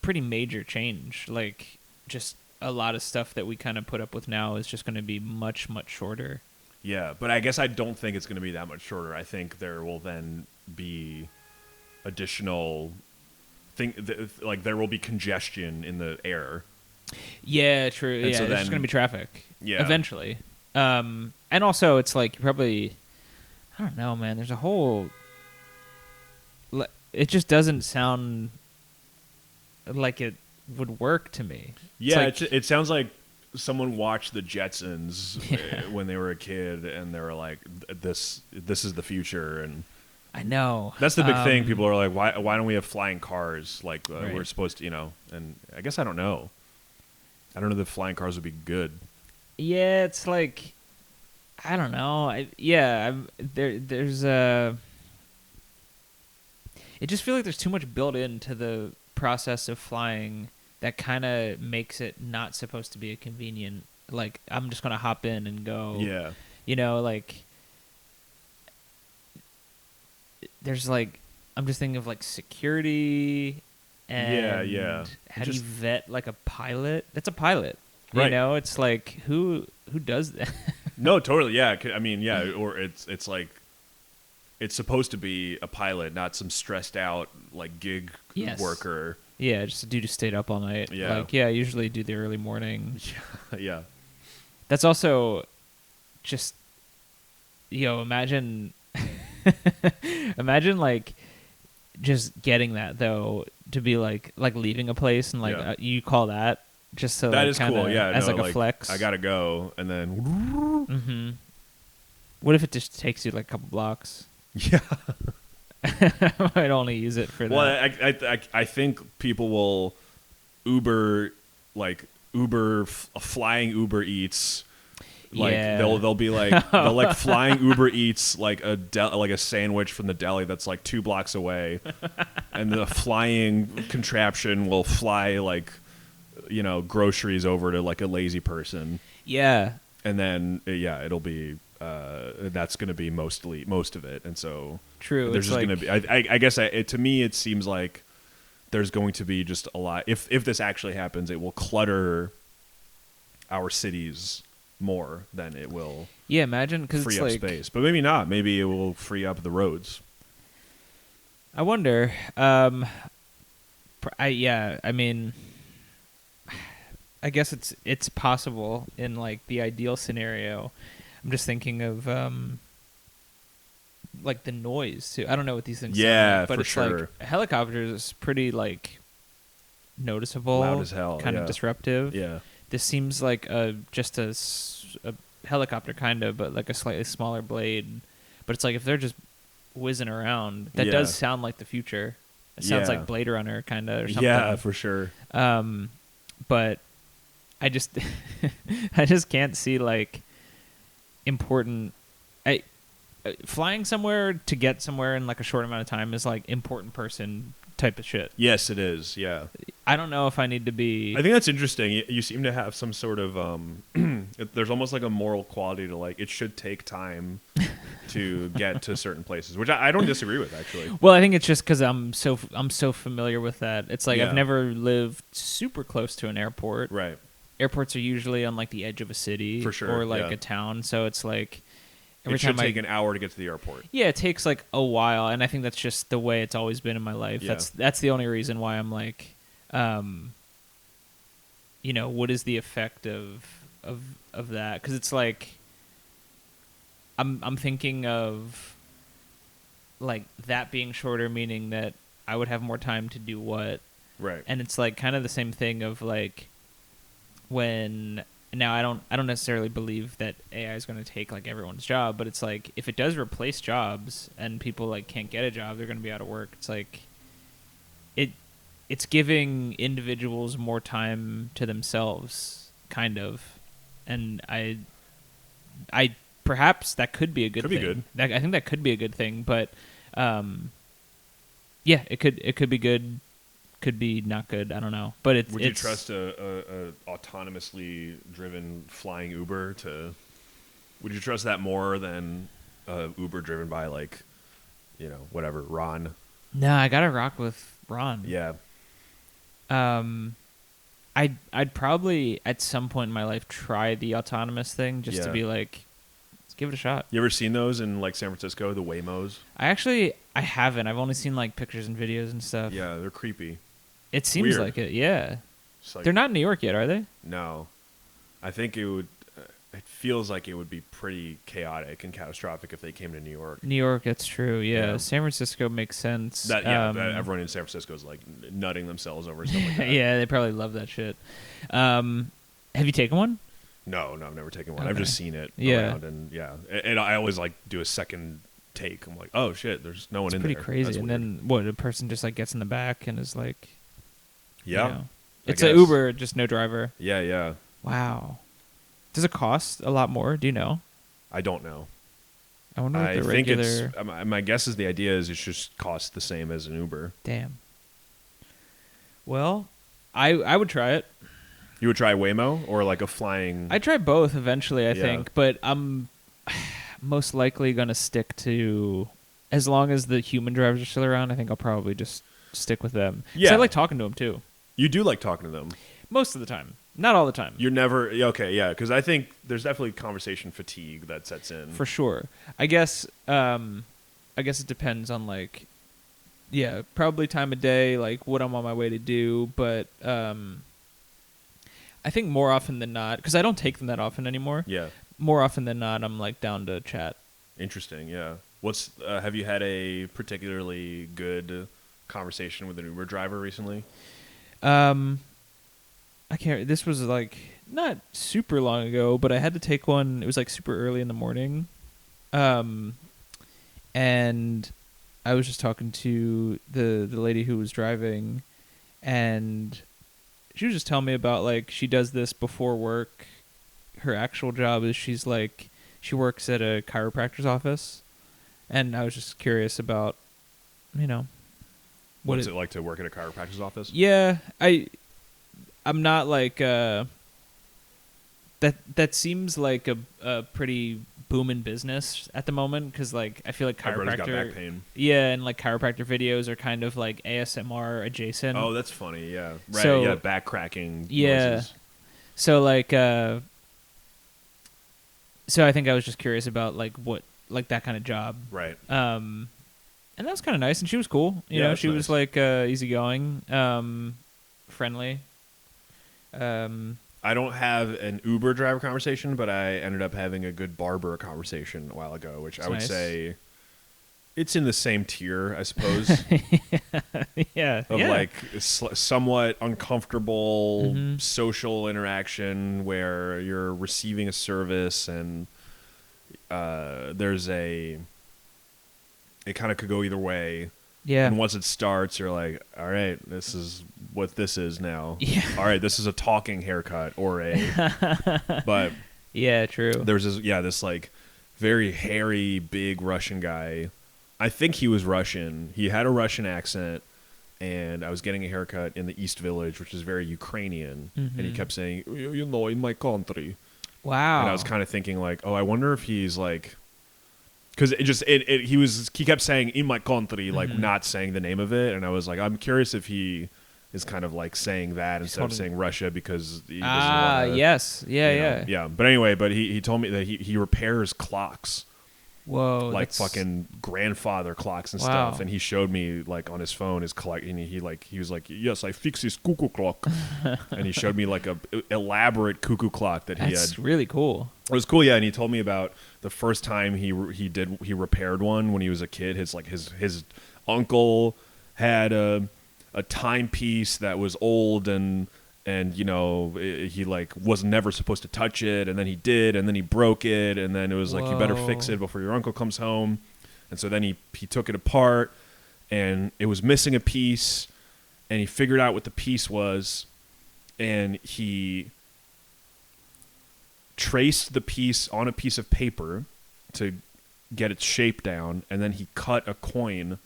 pretty major change. Like just a lot of stuff that we kind of put up with now is just going to be much, much shorter. Yeah, but I guess I don't think it's going to be that much shorter. I think there will then be additional like there will be congestion in the air. Yeah, true. And yeah, so there's just then- going to be traffic. Yeah. Eventually. And also it's like you probably, I don't know, man. There's a whole, it just doesn't sound like it would work to me. Yeah, It's like, it sounds like someone watched the Jetsons Yeah. when they were a kid, and they were like, "This is the future." And I know. that's the big thing. People are like, "Why don't we have flying cars like Right. we're supposed to?" And I guess I don't know. I don't know if flying cars would be good. Yeah, it's like, I don't know. There's it just feels like there's too much built into the process of flying that kind of makes it not supposed to be a convenient, like, I'm just going to hop in and go. Yeah. Like, there's like, I'm just thinking of like security and yeah. how do you Just- vet like a pilot? That's a pilot. Right. You know, it's like, who does that? No, totally. Yeah. I mean, yeah. Or it's like it's supposed to be a pilot, not some stressed out like gig Yes. worker. Yeah, just a dude who stayed up all night. Yeah. Like, yeah, I usually do the early morning. Yeah. That's also just, imagine, imagine like just getting that though, to be like leaving a place and like Yeah. you call that just so That like, is kinda, cool. Yeah. as no, like a flex. I gotta go, and then Mm-hmm. What if it just takes you like a couple blocks? yeah. I'd only use it for Well, that. I think people will flying Uber Eats. Like Yeah. they'll be like they'll like flying Uber Eats like a sandwich from the deli that's like 2 blocks away, and the flying contraption will fly like groceries over to like a lazy person, Yeah. and then it'll be that's going to be most of it, and so True. there's It's just like, going to be I guess to me it seems like there's going to be just a lot. If this actually happens, it will clutter our cities more than it will Yeah, imagine, because free it's up like space. But maybe not. Maybe it will free up the roads. I wonder. I mean, I guess it's possible in like the ideal scenario. I'm just thinking of like the noise too. I don't know what these things sound like, but for it's sure. like a helicopter is pretty like noticeable, Loud as hell, kind of disruptive. Yeah. This seems like just a helicopter kind of, but like a slightly smaller blade. But it's like if they're just whizzing around, that does sound like the future. It sounds like Blade Runner kind of or something. Yeah, for sure. But I just I just can't see like important. Flying somewhere to get somewhere in like a short amount of time is like important person type of shit. Yes, it is. Yeah. I don't know if I need to be. I think that's interesting. You seem to have some sort of there's almost like a moral quality to like it should take time to get to certain places, which I don't disagree with actually. Well, I think it's just because I'm so familiar with that. It's like I've Yeah. never lived super close to an airport. Right. Airports are usually on like the edge of a city For sure, or like yeah. a town, so it's like every It should time take an hour to get to the airport. Yeah, it takes like a while, and I think that's just the way it's always been in my life. Yeah. That's the only reason why I'm like, what is the effect of that? Because it's like, I'm thinking of like that being shorter, meaning that I would have more time to do what, Right. and it's like kind of the same thing of like when. Now I don't necessarily believe that AI is going to take like everyone's job, but it's like if it does replace jobs and people like can't get a job, they're going to be out of work. It's like it's giving individuals more time to themselves, kind of, and I perhaps that could be a good Could thing. be good. I think that could be a good thing, but yeah, it could be good. Could be not good. I don't know, but Would you trust a autonomously driven flying Uber to? Would you trust that more than Uber driven by like, whatever Ron? No, I gotta rock with Ron. Yeah. I'd probably at some point in my life try the autonomous thing just to be like, let's give it a shot. You ever seen those in like San Francisco, the Waymos? I haven't. I've only seen like pictures and videos and stuff. Yeah, they're creepy. It seems Weird. like it. Yeah. Like, They're not in New York yet, are they? No, I think it would. It feels like it would be pretty chaotic and catastrophic if they came to New York. New York, that's true. Yeah. Yeah. San Francisco makes sense. That everyone in San Francisco is like nutting themselves over stuff like that. Yeah, they probably love that shit. Have you taken one? No, I've never taken one. Okay. I've just seen it around, and and I always like do a second take. I'm like, oh shit, there's no one in there. It's pretty crazy. That's And weird. then what? A person just like gets in the back and is like, yeah, it's an Uber, just no driver. Yeah. Wow. Does it cost a lot more? Do you know? I don't know. I wonder what I the think regular. it's. My guess is the idea is it just costs the same as an Uber. Damn. Well, I would try it. You would try Waymo or like a flying. I'd try both eventually, I Yeah. think, but I'm most likely gonna stick to as long as the human drivers are still around. I think I'll probably just stick with them. 'Cause Yeah. I like talking to them too. You do like talking to them. Most of the time, not all the time. You're never okay, yeah. Because I think there's definitely conversation fatigue that sets in. For sure. I guess it depends on like, yeah, probably time of day, like what I'm on my way to do. But I think more often than not, because I don't take them that often anymore. Yeah. More often than not, I'm like down to chat. Interesting. Yeah. What's have you had a particularly good conversation with an Uber driver recently? I can't. This was like not super long ago, but I had to take one. It was like super early in the morning, and I was just talking to the lady who was driving, and she was just telling me about like she does this before work. Her actual job is she works at a chiropractor's office, and I was just curious about, What's it like to work at a chiropractor's office? Yeah, I'm not like that seems like a pretty booming business at the moment because like I feel like Everybody's got chiropractor back pain. Yeah, and like chiropractor videos are kind of like ASMR adjacent. Oh, that's funny. Yeah. Right. So- yeah. Back cracking. Yeah. Noises. So like So I think I was just curious about like what like that kind of job. Right. And that was kind of nice, and she was cool. You Yeah, know, that's she was nice. like easygoing, friendly. I don't have an Uber driver conversation, but I ended up having a good barber conversation a while ago, which I would nice. say it's in the same tier, I suppose, Yeah. of yeah. like somewhat uncomfortable Mm-hmm. social interaction where you're receiving a service and it kind of could go either way. Yeah. And once it starts, you're like, all right, this is what this is now. Yeah. All right, this is a talking haircut or a. But Yeah. True. there's this like very hairy, big Russian guy. I think he was Russian. He had a Russian accent, and I was getting a haircut in the East Village, which is very Ukrainian. And he Mhm. kept saying, you know, in my country. Wow. And I was kind of thinking like, oh, I wonder if he's like, because he kept saying in my country, like Mhm. not saying the name of it, and I was like, I'm curious if he is kind of like saying that instead of totally- saying Russia because he doesn't wanna, yes. Yeah. you know, Yeah. yeah. But anyway, he told me that he repairs clocks, Whoa. like that's- fucking grandfather clocks and Wow. stuff, and he showed me like on his phone his collect, and he was like, yes, I fix his cuckoo clock, and he showed me like a elaborate cuckoo clock that he That's had. really cool. It was cool, yeah, and he told me about the first time he repaired one when he was a kid. His uncle had a timepiece that was old and you know he like was never supposed to touch it, and then he did, and then he broke it, and then it was like you better fix Whoa. it before your uncle comes home, and so then he took it apart, and it was missing a piece, and he figured out what the piece was, and he traced the piece on a piece of paper to get its shape down, and then he cut a coin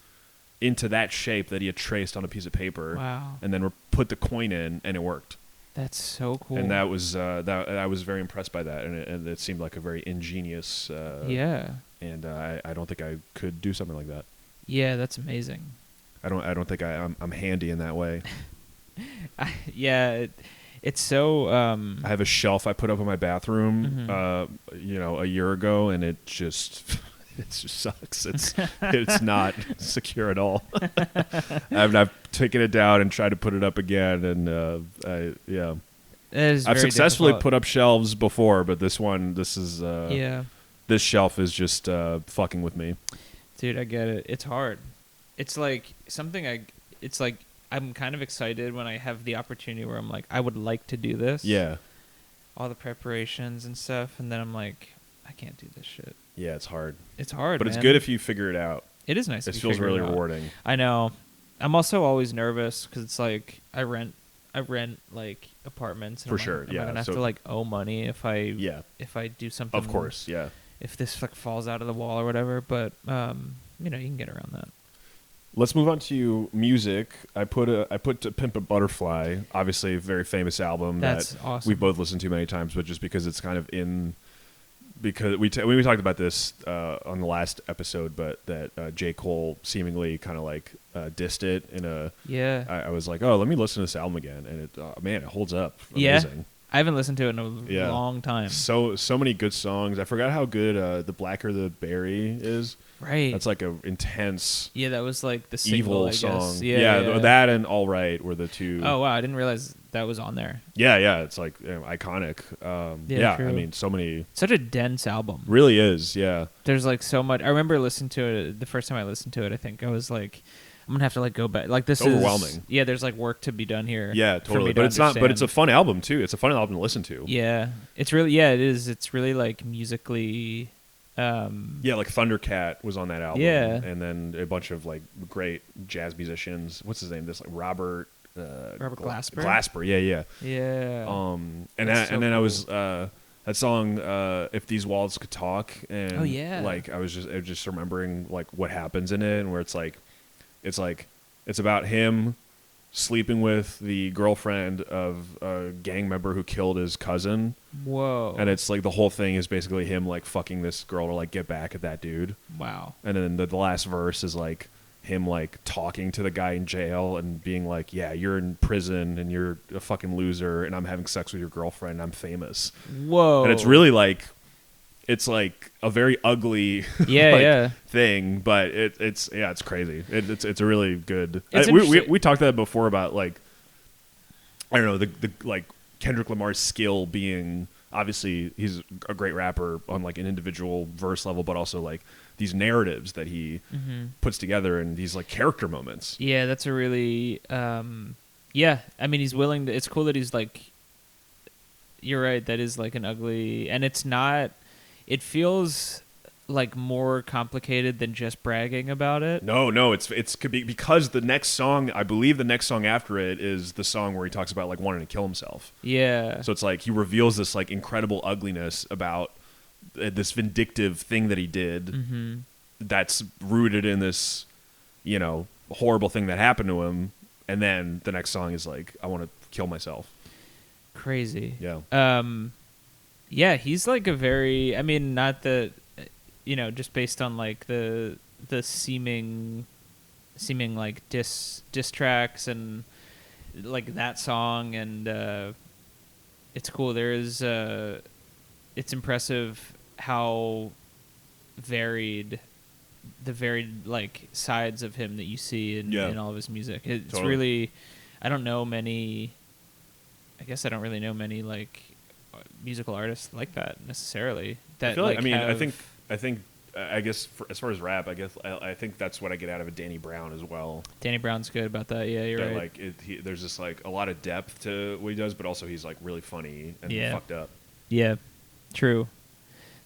into that shape that he had traced on a piece of paper. Wow. And then put the coin in, and it worked. That's so cool. And that was I was very impressed by that, and it seemed like a very ingenious. Yeah. And I don't think I could do something like that. Yeah. That's amazing. I don't think I'm handy in that way. Yeah. It's so. I have a shelf I put up in my bathroom, a year ago, and it just sucks. It's not secure at all. I've taken it down and tried to put it up again, and That is I've very successfully difficult. put up shelves before, but this shelf is just fucking with me. Dude, I get it. It's hard. It's like it's like I'm kind of excited when I have the opportunity where I'm like, I would like to do this. Yeah, All the preparations and stuff, and then I'm like, I can't do this shit. yeah, it's hard, It's hard, but it's man. good if you figure it out. It is nice. It if you feels figure really it out. rewarding. I know. I'm also always nervous because it's like I rent like apartments. And For I'm like, sure, am I yeah, gonna have so- to like owe money if I do something? Of course, yeah. If this like falls out of the wall or whatever, but you can get around that. Let's move on to music. I put To Pimp a Butterfly, obviously a very famous album That's that awesome. we've both listened to many times, but just because it's kind of because we talked about this on the last episode, but that J. Cole seemingly kind of like dissed it in a. Yeah. I was like, oh, let me listen to this album again, and it holds up. Yeah. Amazing. I haven't listened to it in a Yeah. long time. So many good songs. I forgot how good The Blacker the Berry is. Right. That's like a intense Yeah, that was like the single, evil I guess. song. Yeah. That and All Right were the two. Oh wow, I didn't realize that was on there. Yeah, it's like iconic. Yeah, true. I mean, so many. Such a dense album. Really is, yeah. There's like so much. I remember listening to it the first time I listened to it. I think I was like, I'm gonna have to like go back. Like this is Overwhelming. Yeah, there's like work to be done here. Yeah, for totally. me to But it's not. But it's a understand. fun album too. It's a fun album to listen to. Yeah, it's really. Yeah, it is. It's really like musically. Yeah, like Thundercat was on that album. Yeah. And then a bunch of like great jazz musicians. What's his name? This like Robert Glasper? Glasper. Yeah. Yeah. And That's so then I cool. was that song If These Walls Could Talk, and Oh, yeah. like I was just remembering like what happens in it, and where it's about him sleeping with the girlfriend of a gang member who killed his cousin, Whoa. and it's like the whole thing is basically him like fucking this girl to like get back at that dude, Wow. and then the last verse is like him like talking to the guy in jail and being like, yeah, you're in prison and you're a fucking loser, and I'm having sex with your girlfriend and I'm famous. Whoa. And it's really like it's like a very ugly Yeah, thing, but it's crazy. It's a really good. It's We talked about that before about like I don't know the like Kendrick Lamar's skill being obviously he's a great rapper on like an individual verse level, but also like these narratives that he puts together and these like character moments. Yeah, that's a really yeah. I mean, he's willing to. It's cool that he's like. You're right. That is like an ugly, and it's not. It feels like more complicated than just bragging about it. No, it's could be because the next song, I believe the next song after it is the song where he talks about like wanting to kill himself. Yeah. So it's like he reveals this like incredible ugliness about this vindictive thing that he did that's rooted in this, you know, horrible thing that happened to him. And then the next song is like, I want to kill myself. Crazy. Yeah. Yeah, he's like a very, I mean, not the, you know, just based on like the seeming like diss tracks and like that song, and it's cool. There is it's impressive how varied like sides of him that you see in all of his music. It's totally. Really, I don't know many. I guess I don't really know many like musical artists like that necessarily. That I feel like, like, I mean, have, I think I guess as far as rap, I guess I think that's what I get out of a Danny Brown as well. Danny Brown's good about that. Yeah, you're right. Like there's just like a lot of depth to what he does, but also he's like really funny and fucked up. Yeah, true.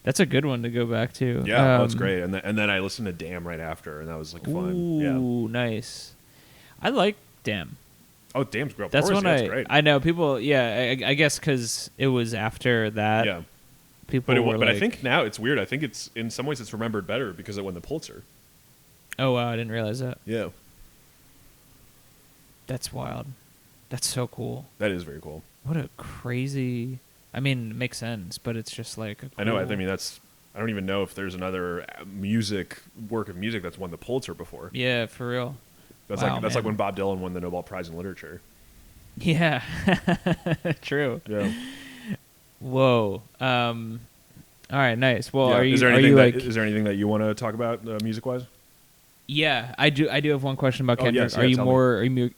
That's a good one to go back to. Yeah, that's great. And then I listened to Damn right after, and that was like fun. Ooh, nice. I like Damn. Oh, Damn's great. That's one that's great. I know people. Yeah, I guess because it was after that. Yeah. People were but like, I think now it's weird. I think it's in some ways it's remembered better because it won the Pulitzer. Oh wow, I didn't realize that. Yeah. That's wild. That's so cool. That is very cool. What a crazy. I mean, it makes sense, but it's just like. I know. I mean, I don't even know if there's another work of music that's won the Pulitzer before. Yeah, for real. That's like when Bob Dylan won the Nobel Prize in Literature. Yeah. True. Yeah. Whoa. All right. Nice. Well, Yeah. Is there anything that you want to talk about music wise? Yeah, I do have one question about Kendrick. Yes, Are you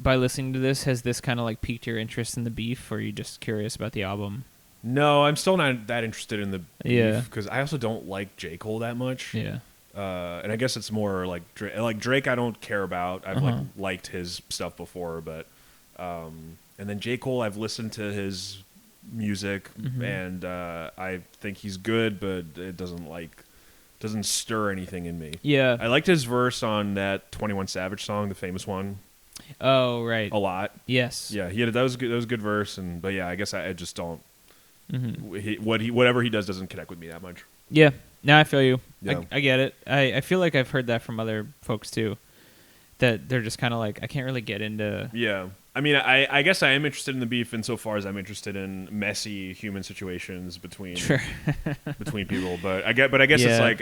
by listening to this, has this kind of like piqued your interest in the beef, or are you just curious about the album? No, I'm still not that interested in the beef because I also don't like J. Cole that much. Yeah. And I guess it's more like Drake I don't care about. I've like liked his stuff before, but and then J. Cole I've listened to his music and I think he's good, but it doesn't stir anything in me. Yeah. I liked his verse on that 21 Savage song, the famous one. Oh, right. A lot. Yes. Yeah, that was good. That was a good verse, but yeah, I guess I just don't. Whatever he does doesn't connect with me that much. Yeah. No, I feel you. Yeah. I get it. I feel like I've heard that from other folks too. That they're just kind of like, I can't really get into. Yeah. I mean, I guess I am interested in the beef insofar as I'm interested in messy human situations between between people. But I guess it's like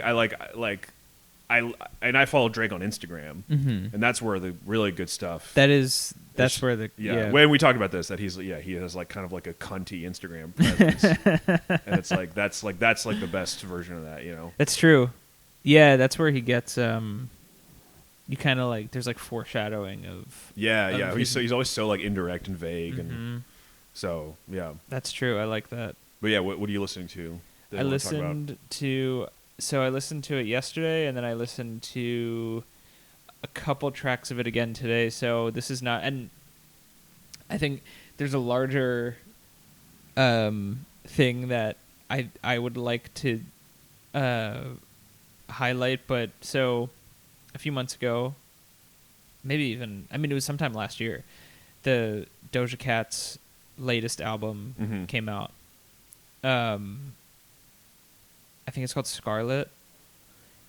I follow Drake on Instagram, and that's where the really good stuff. That's where the When we talked about this, that he has like kind of like a cunty Instagram presence, and it's like that's like the best version of that, you know. That's true. Yeah, that's where he gets you kind of like there's like foreshadowing of he's always so like indirect and vague, and so yeah. That's true. I like that. But yeah, what are you listening to? I listened to it yesterday, and then I listened to a couple tracks of it again today. So this is not, and I think there's a larger thing that I would like to highlight. But so a few months ago, maybe even, I mean, it was sometime last year, the Doja Cat's latest album came out. I think it's called Scarlet,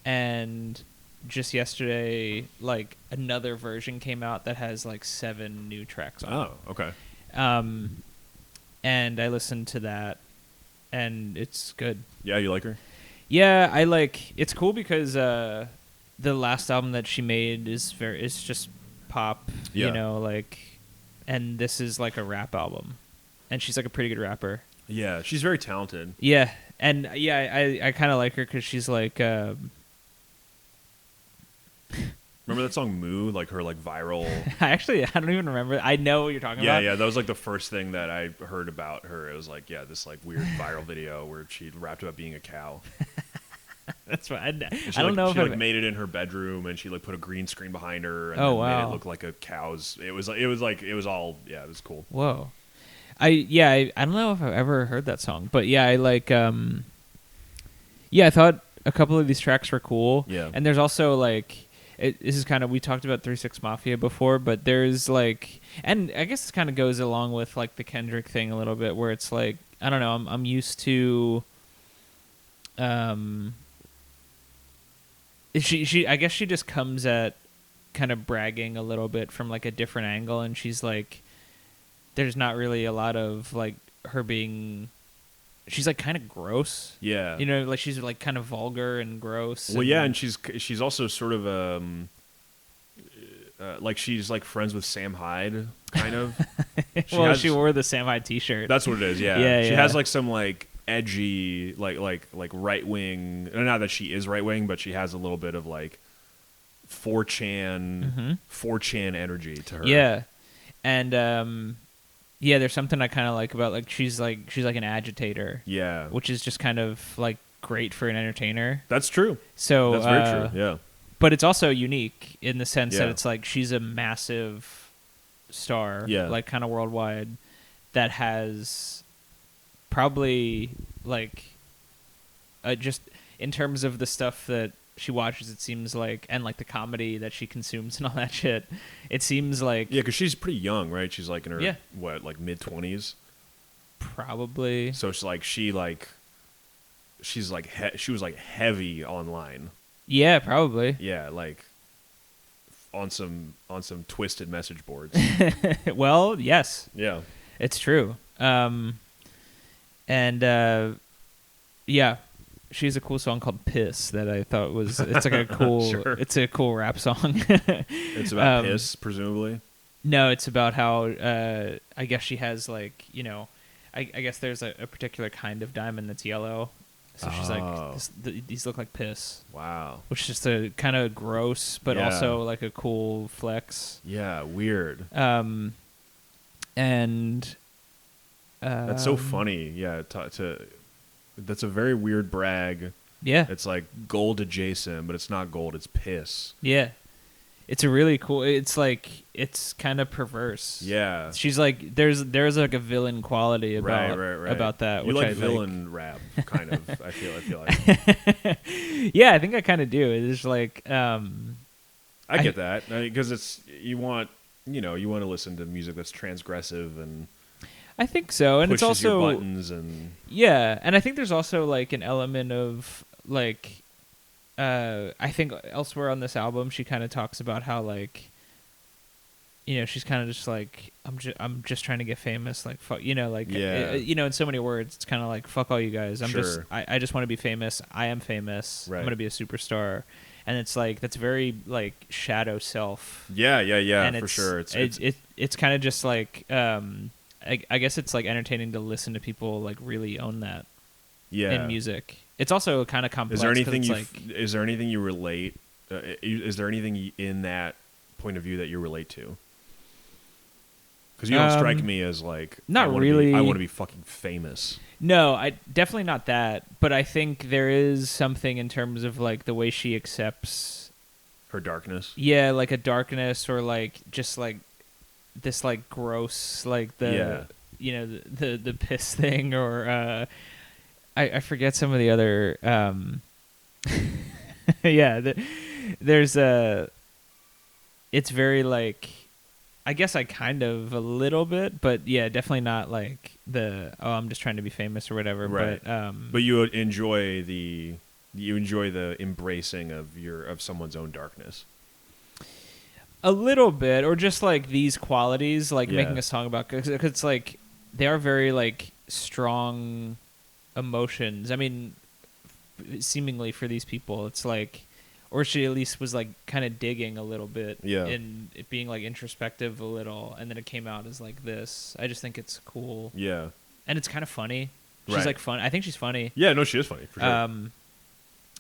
and just yesterday, like another version came out that has like 7 new tracks on it. Oh, okay. And I listened to that, and it's good. Yeah, you like her? Yeah, I like. It's cool because the last album that she made it's just pop, you know, like, and this is like a rap album, and she's like a pretty good rapper. Yeah, she's very talented. Yeah, And yeah, I kind of like her because she's like. Remember that song "Moo"? Like her like viral. I don't even remember. I know what you're talking about. Yeah. That was like the first thing that I heard about her. It was like, yeah, this like weird viral video where she rapped about being a cow. That's what I She, don't know if she I've like made it in her bedroom, and she like put a green screen behind her, and Oh, then made wow. it look like a cow's. It was all yeah, it was cool. Whoa. I don't know if I've ever heard that song, but yeah, I like I thought a couple of these tracks were cool. Yeah. And there's also like this is kind of, we talked about 3-6 Mafia before, but there's like, and I guess this kind of goes along with like the Kendrick thing a little bit, where it's like, I don't know, I'm used to she I guess she just comes at kind of bragging a little bit from like a different angle, and she's like, there's not really a lot of like her being, she's like kind of gross. Yeah. You know, like she's like kind of vulgar and gross. Well, yeah, and she's also sort of like she's like friends with Sam Hyde, kind of. She wore the Sam Hyde T-shirt. That's what it is. Yeah. Yeah, She yeah. has like some like edgy, like right wing. Not that she is right wing, but she has a little bit of like 4chan energy to her. Yeah, and yeah, there's something I kind of like about like she's like an agitator. Yeah. Which is just kind of like great for an entertainer. That's true. So That's very true. Yeah. But it's also unique in the sense that Yeah. it's like she's a massive star, Yeah. like kind of worldwide, that has probably like just in terms of the stuff that she watches, it seems like, and like the comedy that she consumes and all that shit, it seems like Yeah, because she's pretty young, right? She's like in her Yeah. like mid-20s. probably So it's like she was like heavy online. yeah, probably. Yeah, like on some twisted message boards. Well, yes, Yeah. it's true. Yeah, she has a cool song called "Piss" that I thought was, it's like a cool Sure. it's a cool rap song. It's about piss, presumably. No, it's about how I guess she has like, you know, I guess there's a particular kind of diamond that's yellow. So she's like, Oh. these look like piss, Wow. which is just a kind of gross, but Yeah. also like a cool flex. Yeah, weird. And That's so funny. Yeah, that's a very weird brag. Yeah, It's like gold adjacent, but it's not gold, it's piss. yeah. It's a really cool. It's like, it's kind of perverse. Yeah. She's like, there's like a villain quality about Right. about that. You which like I villain rap, kind of. I feel like. Yeah, I think I kind of do. It's like, I get that because it's you want to listen to music that's transgressive and I think so, and it's pushes your also buttons and yeah, and I think there's also like an element of like, I think elsewhere on this album she kind of talks about how like, you know, she's kind of just like, I'm just trying to get famous, like fuck, you know, like Yeah. you know, in so many words, it's kind of like fuck all you guys. Sure. I just want to be famous. I am famous. Right. I'm gonna be a superstar, and it's like that's very like shadow self. yeah, And for sure. It's kind of just like I guess it's like entertaining to listen to people like really own that yeah. in music. It's also kind of complex. Is there 'cause anything it's you like, is there anything you relate? Is there anything in that point of view that you relate to? Because you don't strike me as like not I really. I want to be fucking famous. No, I definitely not that. But I think there is something in terms of like the way she accepts, Her darkness. yeah, like a darkness or like just like this like gross like the Yeah. you know the piss thing or I forget some of the other yeah there's it's very like, I guess I kind of a little bit, but yeah, definitely not like the I'm just trying to be famous or whatever. Right. But you enjoy the embracing of someone's own darkness. a little bit, or just like these qualities, like Yeah. making a song about, because it's like they are very like strong emotions. I mean, seemingly for these people, it's like, or she at least was like kind of digging a little bit, Yeah. in it being like introspective a little, and then it came out as like this. I just think it's cool, Yeah. and it's kind of funny. She's Right. like fun. I think she's funny. Yeah, no, she is funny for sure.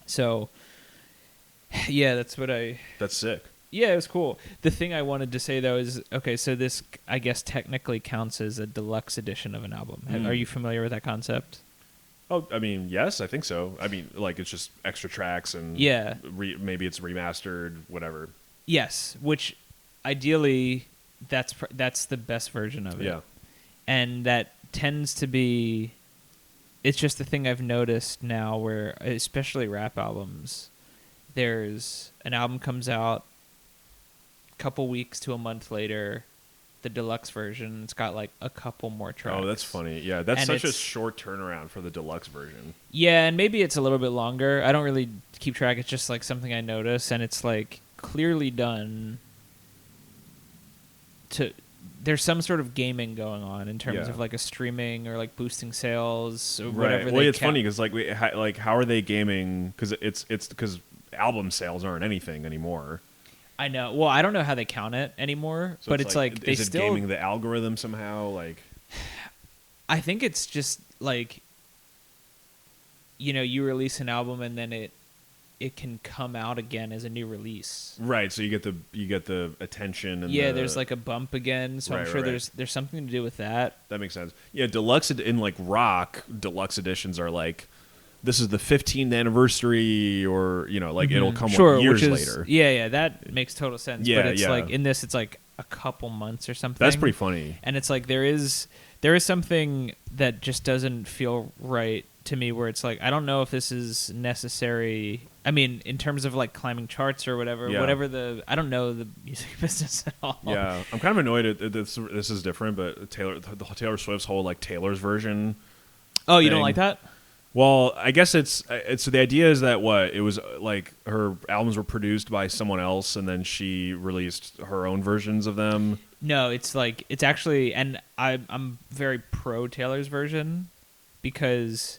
So yeah, that's what That's sick. Yeah, it was cool. The thing I wanted to say though is, okay, so this I guess technically counts as a deluxe edition of an album. Are you familiar with that concept? Oh, I mean, yes, I think so. I mean, like it's just extra tracks and Yeah. Maybe it's remastered, whatever. Yes, which ideally that's the best version of it. Yeah. And that tends to be, it's just the thing I've noticed now where, especially rap albums, there's an album comes out a couple weeks to a month later, the deluxe version, it's got like a couple more tracks. Oh, that's funny. Yeah, that's And such a it's- short turnaround for the deluxe version. Yeah, and maybe it's a little bit longer. I don't really keep track. It's just like something I notice, and it's like clearly done to. There's some sort of gaming going on in terms Yeah. of like a streaming or like boosting sales or Right. whatever. Well, they it's count. funny because like how are they gaming? Because it's because album sales aren't anything anymore. I know. Well, I don't know how they count it anymore, So but it's like they is it still. gaming the algorithm somehow? Like, I think it's just like, you release an album and then it can come out again as a new release. right? So you get the attention and Yeah, the, there's like a bump again, so I'm Right, sure right. there's something to do with that. that makes sense. Yeah, deluxe in like rock deluxe editions are like this is the 15th anniversary, or like it'll come Sure, years which is, later. Yeah, that makes total sense. Yeah, but it's yeah. like in this, it's like a couple months or something. That's pretty funny. And it's like there is something that just doesn't feel right to me, where it's like I don't know if this is necessary. I mean, in terms of like climbing charts or whatever, Yeah. I don't know the music business at all. Yeah, I'm kind of annoyed at this. This is different, but Taylor Swift's whole like Taylor's version. Oh, you don't thing. like that? Well, I guess it's so the idea is that it was like her albums were produced by someone else, and then she released her own versions of them. No, it's like it's actually, and I'm very pro Taylor's version because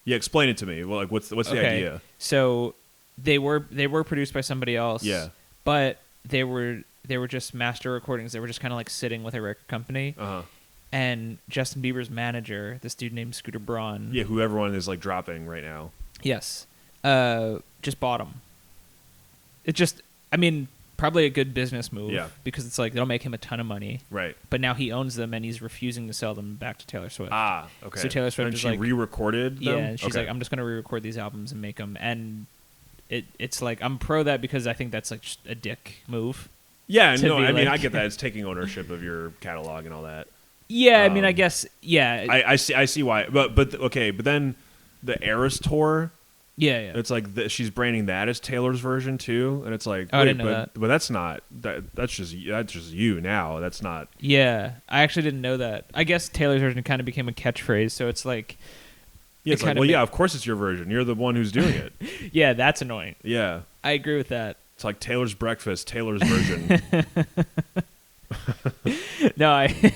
Yeah, explain it to me. Well, like what's the idea? So they were produced by somebody else. Yeah. But they were just master recordings. They were just kind of like sitting with a record company. Uh-huh. And Justin Bieber's manager, this dude named Scooter Braun. Yeah, who everyone is like dropping right now. Yes. Just bought them. It just, I mean, probably a good business move. Yeah. Because it's like they'll make him a ton of money. Right. But now he owns them and he's refusing to sell them back to Taylor Swift. Ah, okay. So Taylor Swift and is she like re-recorded them? Yeah, and she's Okay. like, I'm just gonna re-record these albums and make them, and it's like I'm pro that because I think that's like just a dick move. Yeah, to no, be I mean, like- I get that. It's taking ownership of your catalog and all that. Yeah, I mean, I guess, yeah, I see why. But okay, but then the Eras tour, yeah. it's like she's branding that as Taylor's version too, and it's like, Oh, I wait, didn't know but that. but that's not that's just you now. That's not. Yeah, I actually didn't know that. I guess Taylor's version kind of became a catchphrase, so it's like, Yeah, it's like, kinda well, yeah, of course it's your version. You're the one who's doing it. yeah, that's annoying. Yeah, I agree with that. it's like Taylor's breakfast, Taylor's version. No, I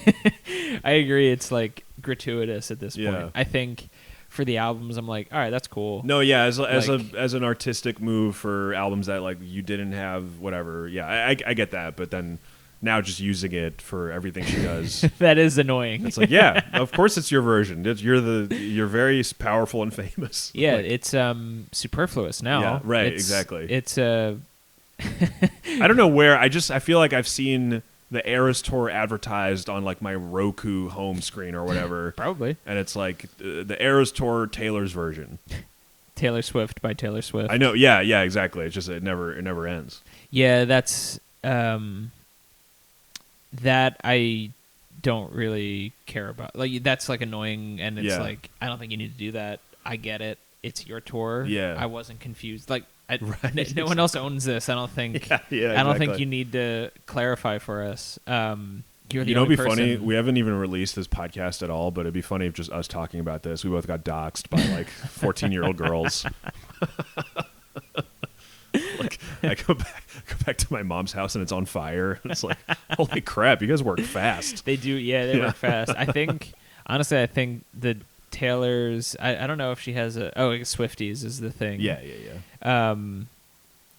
I agree. It's like gratuitous at this Yeah. point. I think for the albums, I'm like, all right, that's cool. No, yeah, as Like- as an artistic move for albums that like you didn't have, whatever. Yeah, I get that, but then now just using it for everything she does. That is annoying. It's like, yeah, of course it's your version. You're very powerful and famous. Yeah, Like, it's superfluous now. Yeah, right, It's- exactly. It's I don't know where. I feel like I've seen the Eras tour advertised on like my Roku home screen or whatever, probably and it's like the Eras tour Taylor's version. Taylor Swift by Taylor Swift. I know. Yeah, exactly. It's just it never ends. Yeah, that's that I don't really care about. Like that's like annoying, and it's Yeah. like I don't think you need to do that. I get it. It's your tour. Yeah. I wasn't confused. Like Right. no one else owns this. I don't think. Yeah, I don't think exactly. you need to clarify for us. You're the You know, only it'd be funny. person. We haven't even released this podcast at all, but it'd be funny if just us talking about this. We both got doxxed by like 14-year-old girls. Like I go back to my mom's house and it's on fire. It's like, holy crap, you guys work fast. They do, yeah, they Yeah. work fast. I think, honestly, the Taylor's, I don't know if she has I guess Swifties is the thing. Yeah.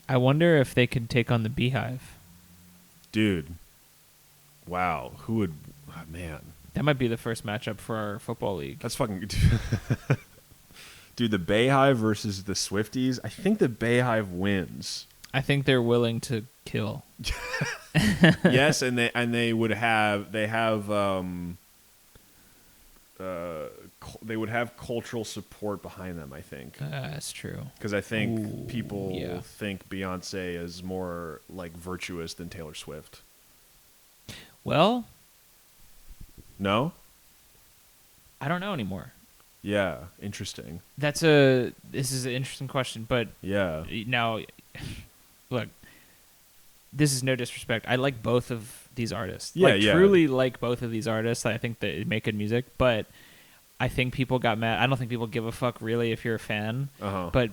I wonder if they could take on the Beehive. Dude. Wow. Who would, man. That might be the first matchup for our football league. That's fucking... Dude, the Bayhive versus the Swifties. I think the Bayhive wins. I think they're willing to kill. Yes, and they would have they would have cultural support behind them, I think. That's true. Because I think people think Beyonce is more like virtuous than Taylor Swift. Well, no? I don't know anymore. Yeah, interesting. This is an interesting question, but yeah. Now, look, this is no disrespect. I like both of these artists. Yeah, truly like both of these artists. I think they make good music, but I think people got mad. I don't think people give a fuck really if you're a fan. Uh-huh. But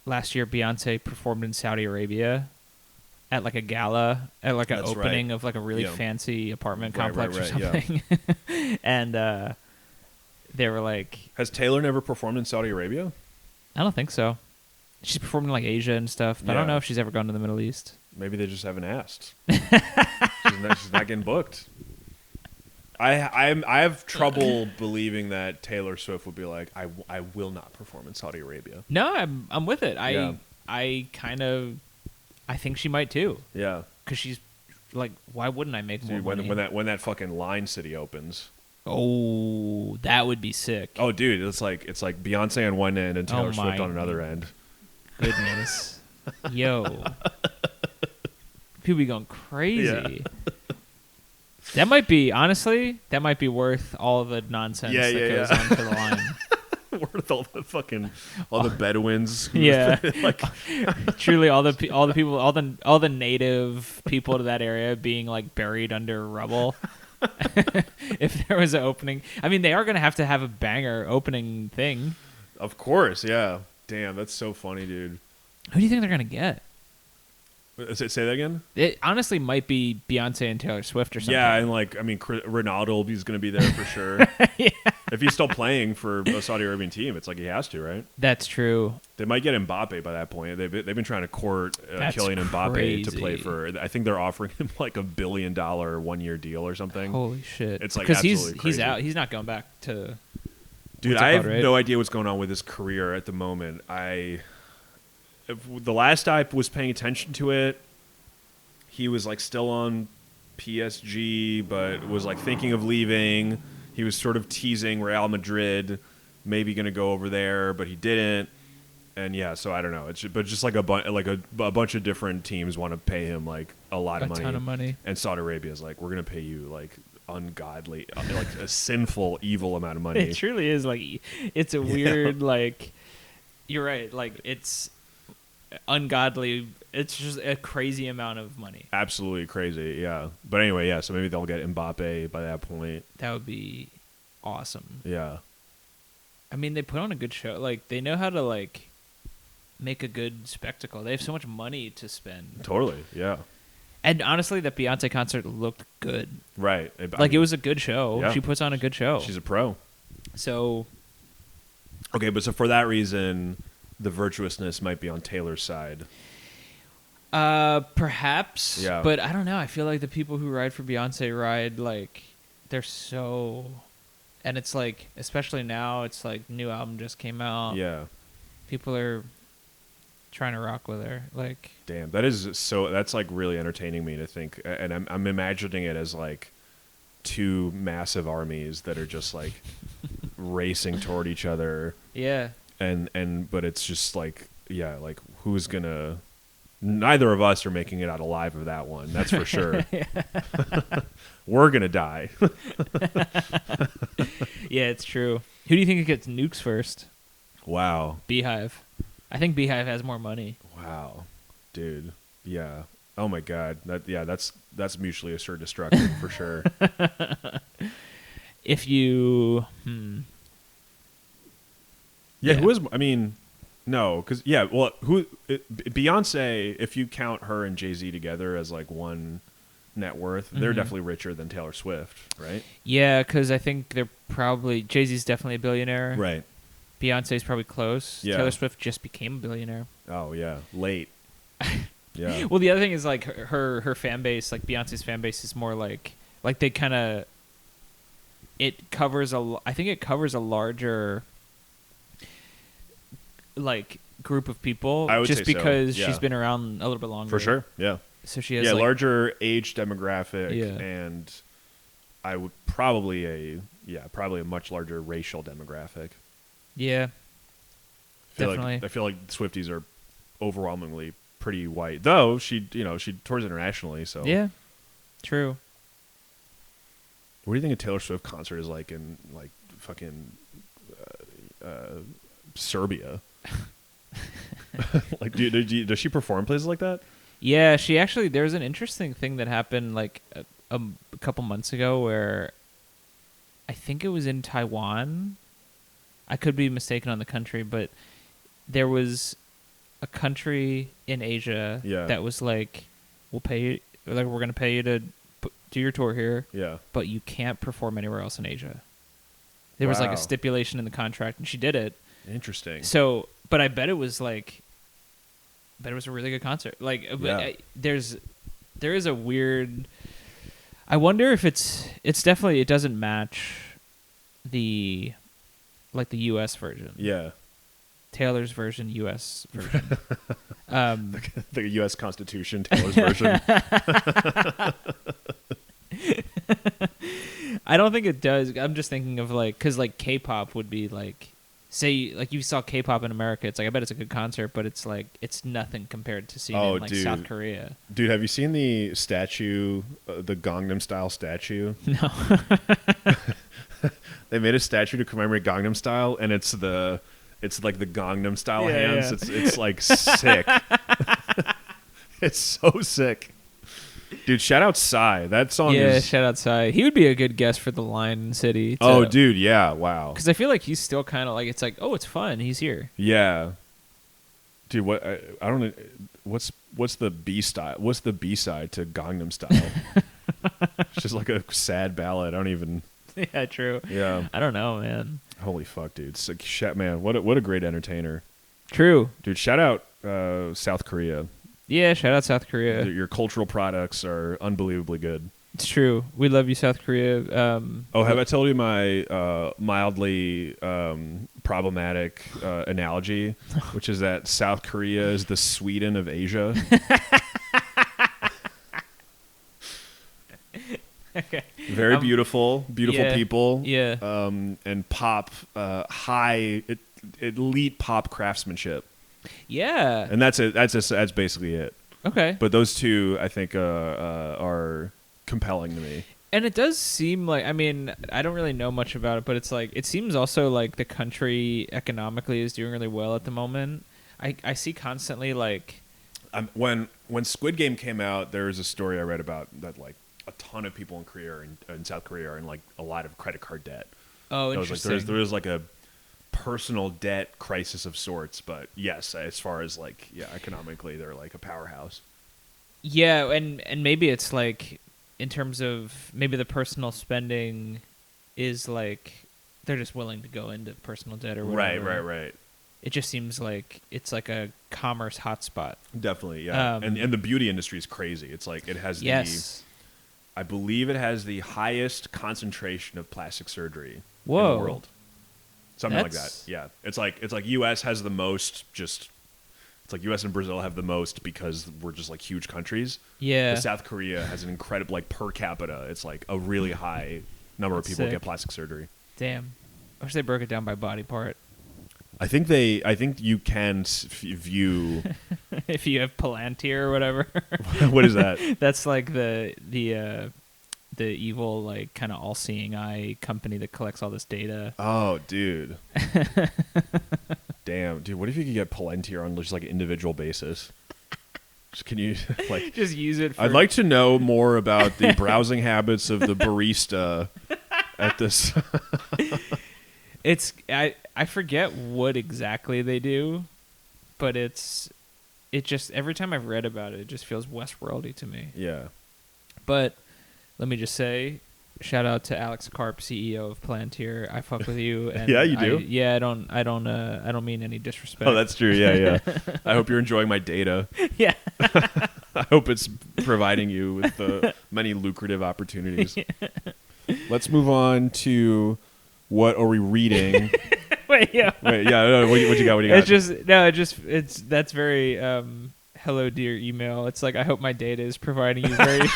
last year, Beyonce performed in Saudi Arabia at like a gala, at like an opening of like a really fancy apartment complex or something. Yeah. And they were like... Has Taylor never performed in Saudi Arabia? I don't think so. She's performed in like Asia and stuff, but I don't know if she's ever gone to the Middle East. Maybe they just haven't asked. She's not getting booked. I have trouble believing that Taylor Swift would be like, I will not perform in Saudi Arabia. No, I'm with it. I think she might too. Yeah, because she's like, why wouldn't I make more money? When that fucking Line City opens? Oh, that would be sick. Oh, dude, it's like Beyonce on one end and Taylor Swift on another end. Goodness, yo, people be going crazy. Yeah. That might be worth all the nonsense that goes onto the line. Worth all the Bedouins. Yeah, like truly all the people, all the native people to that area being like buried under rubble. If there was an opening, I mean, they are going to have a banger opening thing. Of course, yeah. Damn, that's so funny, dude. Who do you think they're going to get? Say that again? It honestly might be Beyonce and Taylor Swift or something. Yeah, and Ronaldo, he's going to be there for sure. Yeah. If he's still playing for a Saudi Arabian team, it's like he has to, right? That's true. They might get Mbappe by that point. They've been trying to court Kylian Mbappe to play for. I think they're offering him like $1 billion 1-year deal or something. Holy shit! It's like because absolutely he's crazy. out. He's not going back to. Dude, I have no idea what's going on with his career at the moment. The last I was paying attention to it, he was like still on PSG, but was like thinking of leaving. He was sort of teasing Real Madrid, maybe going to go over there, but he didn't. And yeah, so I don't know. But just like a bunch of different teams want to pay him like a ton of money. And Saudi Arabia is like, we're going to pay you like ungodly, like a sinful, evil amount of money. It truly is like, it's a weird like. You're right. Like it's ungodly. It's just a crazy amount of money. Absolutely crazy, yeah. But anyway, yeah, so maybe they'll get Mbappe by that point. That would be awesome. Yeah. I mean, they put on a good show. Like, they know how to, like, make a good spectacle. They have so much money to spend. Totally, yeah. And honestly, that Beyonce concert looked good. Right. It was a good show. Yeah. She puts on a good show. She's a pro. So. Okay, but so for that reason, the virtuousness might be on Taylor's side. Perhaps, yeah. But I don't know. I feel like the people who ride for Beyonce ride like they're so, and it's like, especially now, it's like new album just came out. Yeah, people are trying to rock with her. Like, damn, that's like really entertaining me to think, and I'm imagining it as like two massive armies that are just like racing toward each other. Yeah, but it's just like, yeah, like who's gonna. Neither of us are making it out alive of that one. That's for sure. We're going to die. Yeah, it's true. Who do you think gets nukes first? Wow. Beehive. I think Beehive has more money. Wow. Dude. Yeah. Oh, my God. That's mutually assured destruction for sure. If you... Yeah, who is... I mean... No, because Beyonce, if you count her and Jay-Z together as like one net worth, they're definitely richer than Taylor Swift, right? Yeah, because I think they're probably Jay-Z's definitely a billionaire, right? Beyonce's probably close. Yeah. Taylor Swift just became a billionaire. Oh yeah, late. Yeah. Well, the other thing is like her fan base, like Beyonce's fan base, is more like they kind of it covers I think it covers a larger like group of people I would just say so, probably yeah. she's been around a little bit longer. For sure, yeah. So she has Yeah, like, larger age demographic, Yeah. and I would probably a much larger racial demographic. yeah, I definitely. feel like Swifties are overwhelmingly pretty white, though she tours internationally. So Yeah, true. what do you think a Taylor Swift concert is like in like fucking Serbia? Like, does she perform places like that? Yeah, she actually. There's an interesting thing that happened like a couple months ago where I think it was in Taiwan. I could be mistaken on the country, but there was a country in Asia Yeah. that was like, "We'll pay you. Like, we're gonna pay you to do your tour here, Yeah. but you can't perform anywhere else in Asia." There was like Wow. a stipulation in the contract, and she did it. Interesting. So, but I bet it was like, I bet it was a really good concert. Like, Yeah. there is a weird. I wonder if it's definitely, it doesn't match the U.S. version. Yeah. Taylor's version, U.S. version. The U.S. Constitution, Taylor's version. I don't think it does. I'm just thinking of like, because like K-pop would be like, say like you saw K-pop in America, it's like I bet it's a good concert, but it's like it's nothing compared to seeing it in like dude. South Korea. Dude, have you seen the statue, the Gangnam Style statue? No. They made a statue to commemorate Gangnam Style, and it's like the Gangnam Style Yeah, hands. yeah. It's like sick. It's so sick. Dude, shout out Psy. That song Yeah, is... shout out Psy. He would be a good guest for the Lion City. Oh, dude, yeah, wow. Because I feel like he's still kind of like, it's like, oh, it's fun. He's here. Yeah. Dude, what I don't know, what's the B style? What's the B side to Gangnam Style? It's just like a sad ballad. I don't even... Yeah, true. Yeah. I don't know, man. Holy fuck, dude. It's like, shit, man, what a great entertainer. True. Dude, shout out South Korea. Yeah, shout out South Korea. Your cultural products are unbelievably good. It's true. We love you, South Korea. Have I told you my mildly problematic analogy, which is that South Korea is the Sweden of Asia? Okay. Very beautiful yeah, people. Yeah. And pop, elite pop craftsmanship. Yeah. And that's basically it. Okay. But those two, I think, are compelling to me. And it does seem like, I mean, I don't really know much about it, but it's like, it seems also like the country economically is doing really well at the moment. I see constantly like... When Squid Game came out, there was a story I read about that like a ton of people in Korea in South Korea are in like a lot of credit card debt. Oh, It was interesting. like there was like a personal debt crisis of sorts, but yes, as far as like economically, they're like a powerhouse. Yeah, and maybe it's like in terms of maybe the personal spending is like they're just willing to go into personal debt or whatever. Right. It just seems like it's like a commerce hotspot. Definitely, yeah. And the beauty industry is crazy. It's like it has I believe it has the highest concentration of plastic surgery in the world. Something like that. Yeah. It's like US has the most it's like US and Brazil have the most because we're just like huge countries. Yeah. But South Korea has an incredible like per capita. It's like a really high number of people sick. get plastic surgery. Damn. I wish they broke it down by body part. I think you can view If you have Palantir or whatever. what is that? That's like the evil like kind of all-seeing eye company that collects all this data. Oh, dude. Damn, dude. What if you could get Palantir on just like an individual basis? Can you like just use it for... I'd like to know more about the browsing habits of the barista at this. I forget what exactly they do, but it just every time I've read about it, it just feels Westworldy to me. Yeah. But let me just say, shout out to Alex Karp, CEO of Palantir. I fuck with you. And Yeah, you do? I don't mean any disrespect. Oh, that's true. Yeah. I hope you're enjoying my data. Yeah. I hope it's providing you with many lucrative opportunities. Let's move on to what are we reading? Wait, yeah. Wait, yeah. No, what you got? What you got? That's very hello dear email. It's like I hope my data is providing you very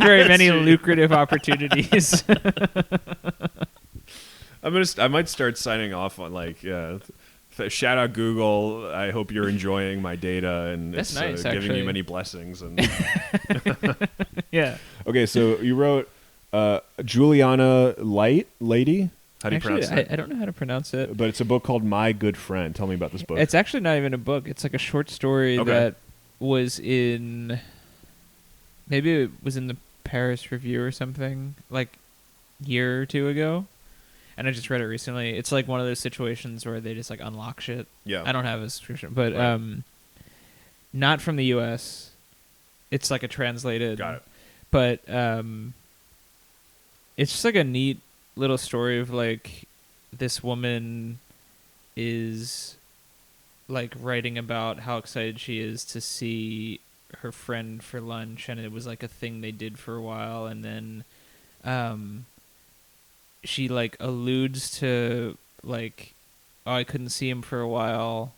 very many lucrative opportunities. I might start signing off on shout out Google. I hope you're enjoying my data and That's it's nice, giving actually. you many blessings. And Yeah. okay, so you wrote Juliana Lady. How do you pronounce that? I don't know how to pronounce it. But it's a book called My Good Friend. Tell me about this book. It's actually not even a book. It's like a short story that was maybe it was in the Paris Review or something, like year or two ago. And I just read it recently. It's like one of those situations where they just like unlock shit. Yeah. I don't have a subscription, but Right. Not from the US. It's like a translated. Got it. But it's just like a neat little story of like this woman is like writing about how excited she is to see her friend for lunch, and it was like a thing they did for a while, and then she like alludes to like, oh, I couldn't see him for a while,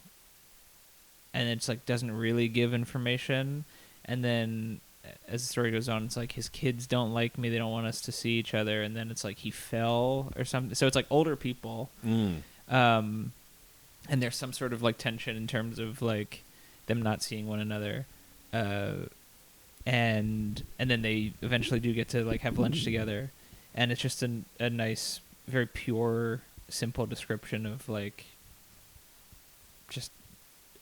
and it's like doesn't really give information, and then as the story goes on, it's like his kids don't like me, they don't want us to see each other, and then it's like he fell or something. So it's like older people, and there's some sort of like tension in terms of like them not seeing one another, and then they eventually do get to like have lunch together, and it's just a nice, very pure, simple description of like just,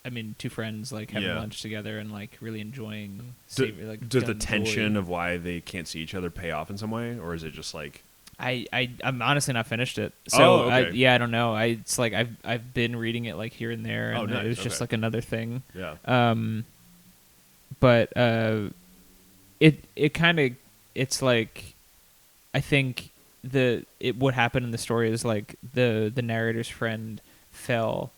I mean, two friends like having lunch together and like really enjoying. Does the tension of why they can't see each other pay off in some way, or is it just like? I'm honestly not finished it. So okay. I don't know. It's like I've been reading it like here and there, and nice. it was just like another thing. Yeah. But it kind of, it's like, I think what happened in the story is like the narrator's friend fell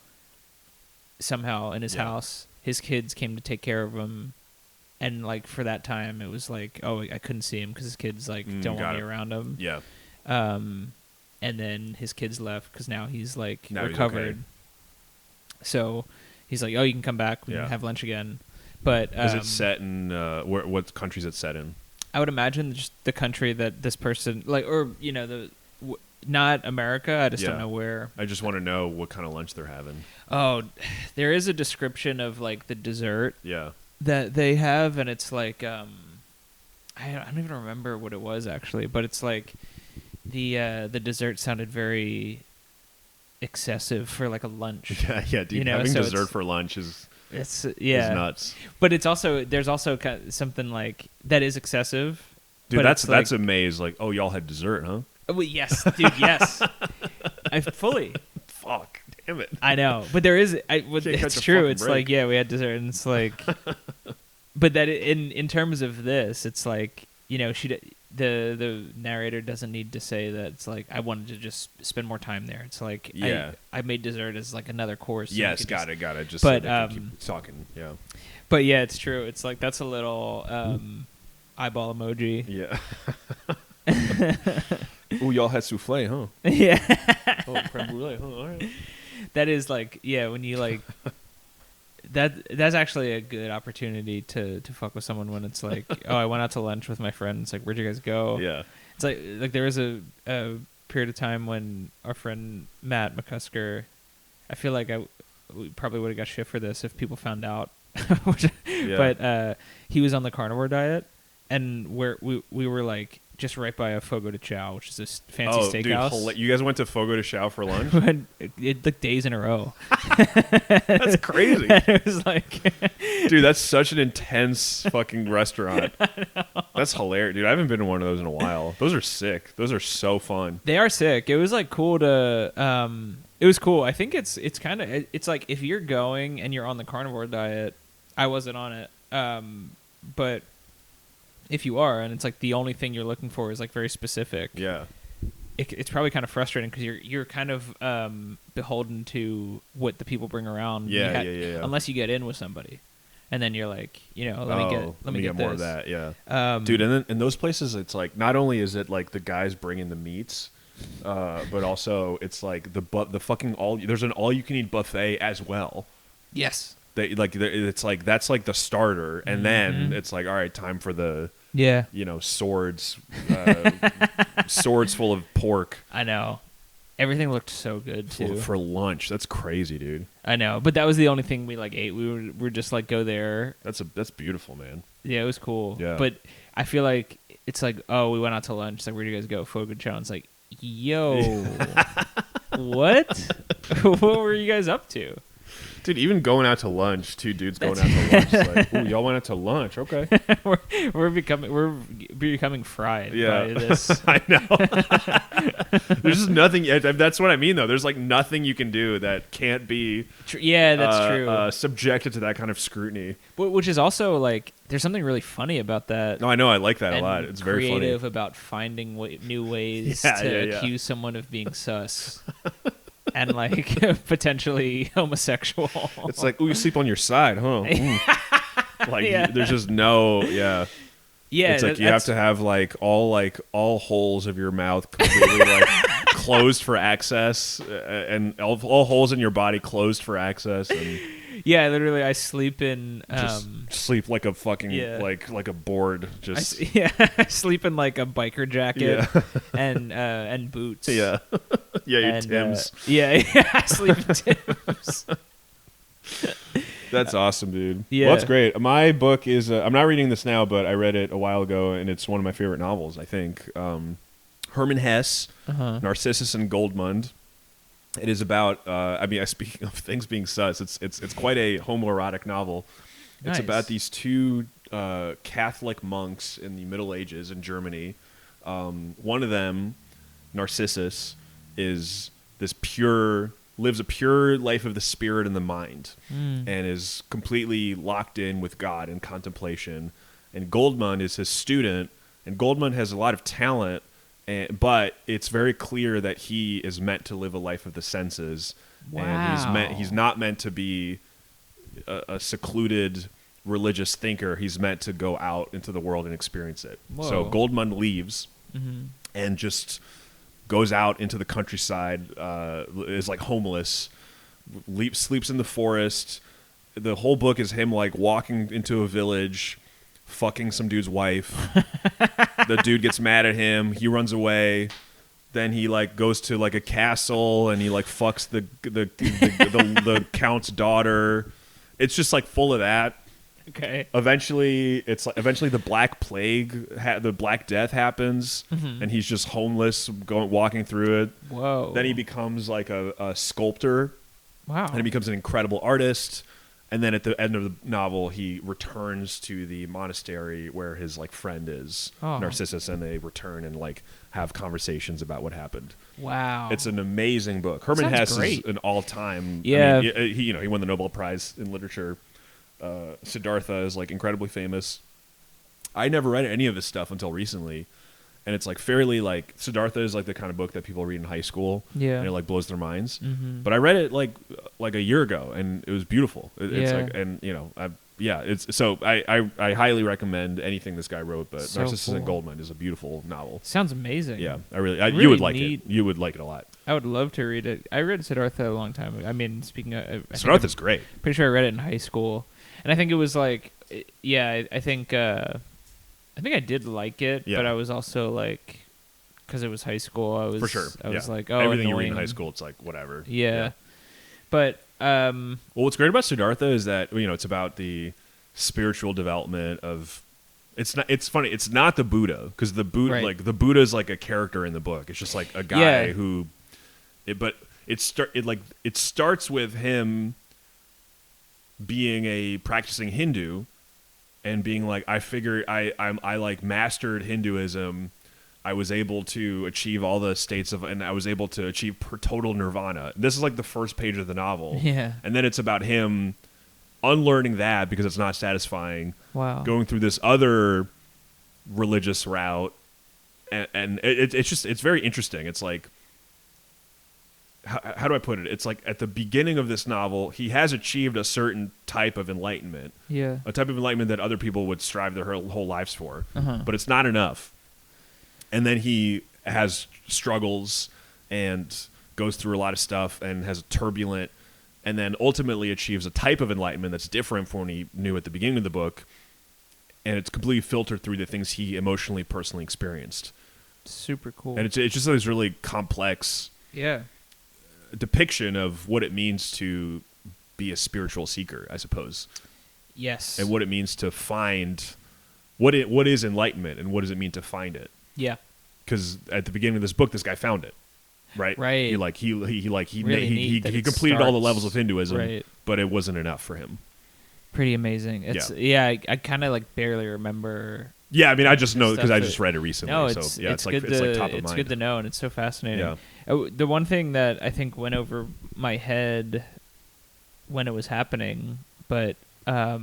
somehow in his house. His kids came to take care of him, and like for that time it was like, oh, I couldn't see him because his kids like don't want me around him. Yeah. And then his kids left because now he's like now recovered. He's okay. So he's like, oh, you can come back. We can have lunch again. But is it set in what country is it set in? I would imagine just the country that this person like, or you know, not America. I just don't know where. I just want to know what kind of lunch they're having. Oh, there is a description of like the dessert. Yeah. That they have, and it's like I don't even remember what it was actually, but it's like the dessert sounded very excessive for like a lunch. Yeah, dude. You know, having so dessert for lunch is nuts. But it's also there's also kind of something like that is excessive. Dude, that's a maze. Like, oh, y'all had dessert, huh? Oh, well, yes, dude, yes. I fully. Fuck, damn it. I know, but there is. It's true. It's like, yeah, we had dessert, and it's like, but that in terms of this, it's like, you know, the narrator doesn't need to say that. It's like, I wanted to just spend more time there. It's like, I made dessert as like another course. So yes, got it. Just but so they can keep talking. Yeah. But yeah, it's true. It's like that's a little eyeball emoji. Yeah. Oh, y'all had souffle, huh? Yeah. Oh, creme brulee, huh? All right. That is like, yeah, when you like that's actually a good opportunity to fuck with someone when it's like, oh, I went out to lunch with my friends. Like, where'd you guys go? Yeah. It's like there was a period of time when our friend Matt McCusker, I feel like we probably would have got shit for this if people found out. But he was on the carnivore diet, and we were like just right by a Fogo de Chao, which is this fancy steakhouse. Dude, you guys went to Fogo de Chao for lunch? It like days in a row. That's crazy. It was like, dude, that's such an intense fucking restaurant. That's hilarious, dude. I haven't been to one of those in a while. Those are sick. Those are so fun. They are sick. It was like cool to. It was cool. I think it's kind of it's like if you're going and you're on the carnivore diet. I wasn't on it, but if you are, and it's like the only thing you're looking for is like very specific. Yeah, it's probably kind of frustrating because you're kind of beholden to what the people bring around. Yeah. Unless you get in with somebody, and then you're like, let me get more of this. that. Yeah, dude. And then in those places, it's like not only is it like the guys bringing the meats, but also it's like the fucking there's an all you can eat buffet as well. Yes. It's like that's like the starter, and then it's like, all right, time for the swords, swords full of pork. I know. Everything looked so good too. For lunch. That's crazy, dude. I know, but that was the only thing we like ate. We were just like go there. That's beautiful, man. Yeah, it was cool. Yeah. But I feel like it's like, oh, we went out to lunch. It's like, where do you guys go? Fogo Chow. It's like, yo, what? What were you guys up to? Dude, even going out to lunch, two dudes going out to lunch, like, ooh, y'all went out to lunch, okay? we're becoming fried by this. I know. There's just nothing. That's what I mean, though. There's like nothing you can do that can't be. Yeah, that's true. Subjected to that kind of scrutiny, which is also like, there's something really funny about that. No, I know. I like that a lot. It's very funny. Creative about finding new ways to accuse someone of being sus. And like potentially homosexual. It's like, ooh, you sleep on your side, huh? Like there's just no, yeah. It's like you have to have like all holes of your mouth completely like closed for access, and all holes in your body closed for access. And yeah, literally, I sleep in just sleep like a fucking like a board. Just I sleep in like a biker jacket and boots. Yeah, your Timbs. I sleep in Timbs. That's awesome, dude. Yeah. Well, that's great. My book is I'm not reading this now, but I read it a while ago, and it's one of my favorite novels, I think. Hermann Hesse, Narcissus and Goldmund. It is about speaking of things being sus, it's quite a homoerotic novel. Nice. It's about these two Catholic monks in the Middle Ages in Germany. One of them, Narcissus, is lives a pure life of the spirit and the mind, and is completely locked in with God and contemplation. And Goldmund is his student, and Goldmund has a lot of talent, but it's very clear that he is meant to live a life of the senses. Wow. And he's not meant to be a secluded religious thinker. He's meant to go out into the world and experience it. Whoa. So Goldmund leaves and just goes out into the countryside, is like homeless, sleeps in the forest. The whole book is him like walking into a village, fucking some dude's wife. The dude gets mad at him. He runs away. Then he like goes to like a castle and he like fucks the count's daughter. It's just like full of that. Okay. Eventually the Black Plague, the Black Death happens, and he's just homeless, walking through it. Whoa. Then he becomes like a sculptor. Wow. And he becomes an incredible artist. And then at the end of the novel, he returns to the monastery where his like friend is, Narcissus, and they return and like have conversations about what happened. Wow. It's an amazing book. Hermann Hesse is an all-time. Yeah. I mean, he won the Nobel Prize in Literature. Siddhartha is like incredibly famous. I never read any of this stuff until recently, and it's like fairly like Siddhartha is like the kind of book that people read in high school, and it like blows their minds. But I read it like a year ago, and it was beautiful. It's like, and it's so I highly recommend anything this guy wrote. But so Narcissus and cool. Goldmund is a beautiful novel. Sounds amazing. Yeah, Really you would like neat. it. You would like it a lot. I would love to read it. I read Siddhartha a long time ago. I mean, speaking of, Siddhartha's great. Pretty sure I read it in high school. And I think it was like, I think I did like it, but I was also like, because it was high school, I was for sure. I was like, oh, everything annoying. you read in high school, it's like whatever. Yeah. But well, what's great about Siddhartha is that it's about the spiritual development of. It's not. It's funny. It's not the Buddha, because the Buddha, like the Buddha, is like a character in the book. It's just like a guy who. But it starts with him being a practicing Hindu and being like, I figured I like mastered Hinduism. I was able to achieve all the states and I was able to achieve total nirvana. This is like the first page of the novel. Yeah. And then it's about him unlearning that because it's not satisfying. Wow. Going through this other religious route. And it's very interesting. It's like, how do I put it? It's like at the beginning of this novel, he has achieved a certain type of enlightenment. Yeah. A type of enlightenment that other people would strive their whole lives for. Uh-huh. But it's not enough. And then he has struggles and goes through a lot of stuff and has a turbulent, and then ultimately achieves a type of enlightenment that's different from what he knew at the beginning of the book. And it's completely filtered through the things he emotionally, personally experienced. Super cool. And it's just this really complex depiction of what it means to be a spiritual seeker, I suppose. Yes. And what it means to find what is enlightenment and what does it mean to find it. Yeah. Because at the beginning of this book, this guy found it, right? Right. He completed all the levels of Hinduism, right. but it wasn't enough for him. Pretty amazing. It's I kind of like barely remember. Yeah, I mean, I just know because I that- just read it recently. No, so it's yeah, it's like good it's to like top of it's mind. good to know, and it's so fascinating. Yeah. The one thing that I think went over my head when it was happening, but I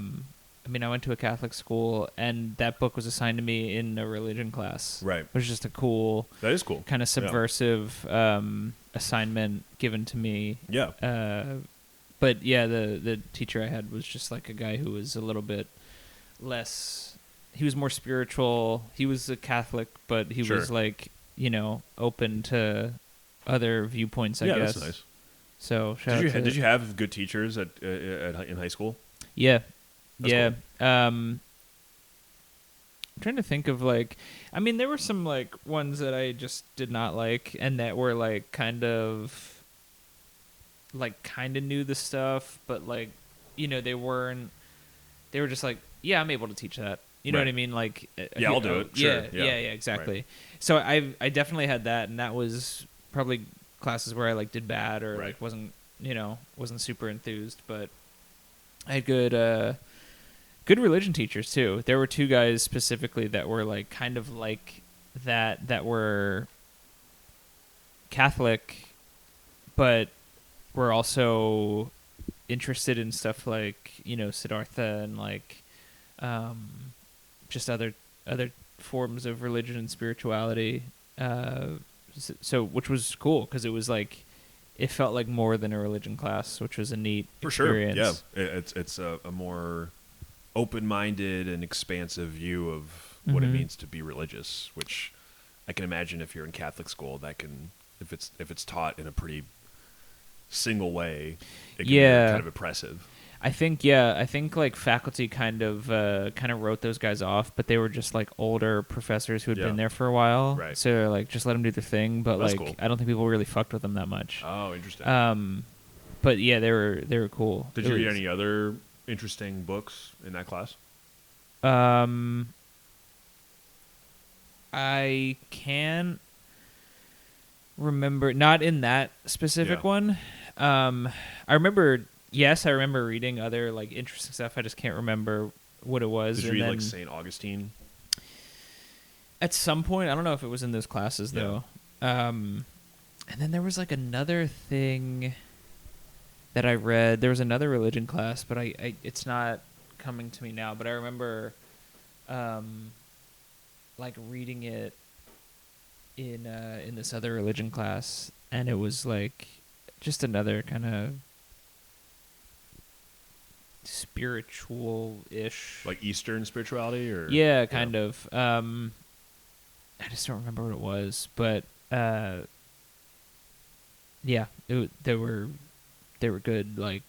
mean, I went to a Catholic school, and that book was assigned to me in a religion class. Right. Which is just a cool, That is cool. kind of subversive assignment given to me. Yeah. But yeah, the teacher I had was just like a guy who was a little bit less. He was more spiritual. He was a Catholic, but he Sure. was like, open to other viewpoints, I guess. That's nice. So shout out to Did you have good teachers in high school? Yeah. That's yeah. cool. I'm trying to think of there were some ones that I just did not like, and that were kind of knew the stuff, but they weren't. They were just yeah, I'm able to teach that. You know Right. what I mean? Yeah, I'll do it. Sure. Yeah, exactly. Right. So I definitely had that, and that was probably classes where I did bad or Right. wasn't super enthused, but I had good religion teachers too. There were two guys specifically that were kind of like that were Catholic, but were also interested in stuff like Siddhartha and just other forms of religion and spirituality. So which was cool because it was it felt like more than a religion class, which was a neat experience. For sure. Yeah, it's a more open-minded and expansive view of what it Mhm. means to be religious, which I can imagine if you're in Catholic school, that can if it's taught in a pretty single way, it can be kind of oppressive. I think faculty kind of wrote those guys off, but they were just older professors who had been there for a while. Right. So they're just let them do their thing, but That's cool. I don't think people really fucked with them that much. Oh, interesting. But yeah, they were cool. Did you read any other interesting books in that class? I can't remember, not in that specific one. I remember reading other interesting stuff. I just can't remember what it was. Did you read St. Augustine? At some point, I don't know if it was in those classes though. And then there was another thing that I read. There was another religion class, but I it's not coming to me now. But I remember, reading it in this other religion class, and it was just another kind of spiritual-ish, Eastern spirituality, or kind of. I just don't remember what it was, but they were good,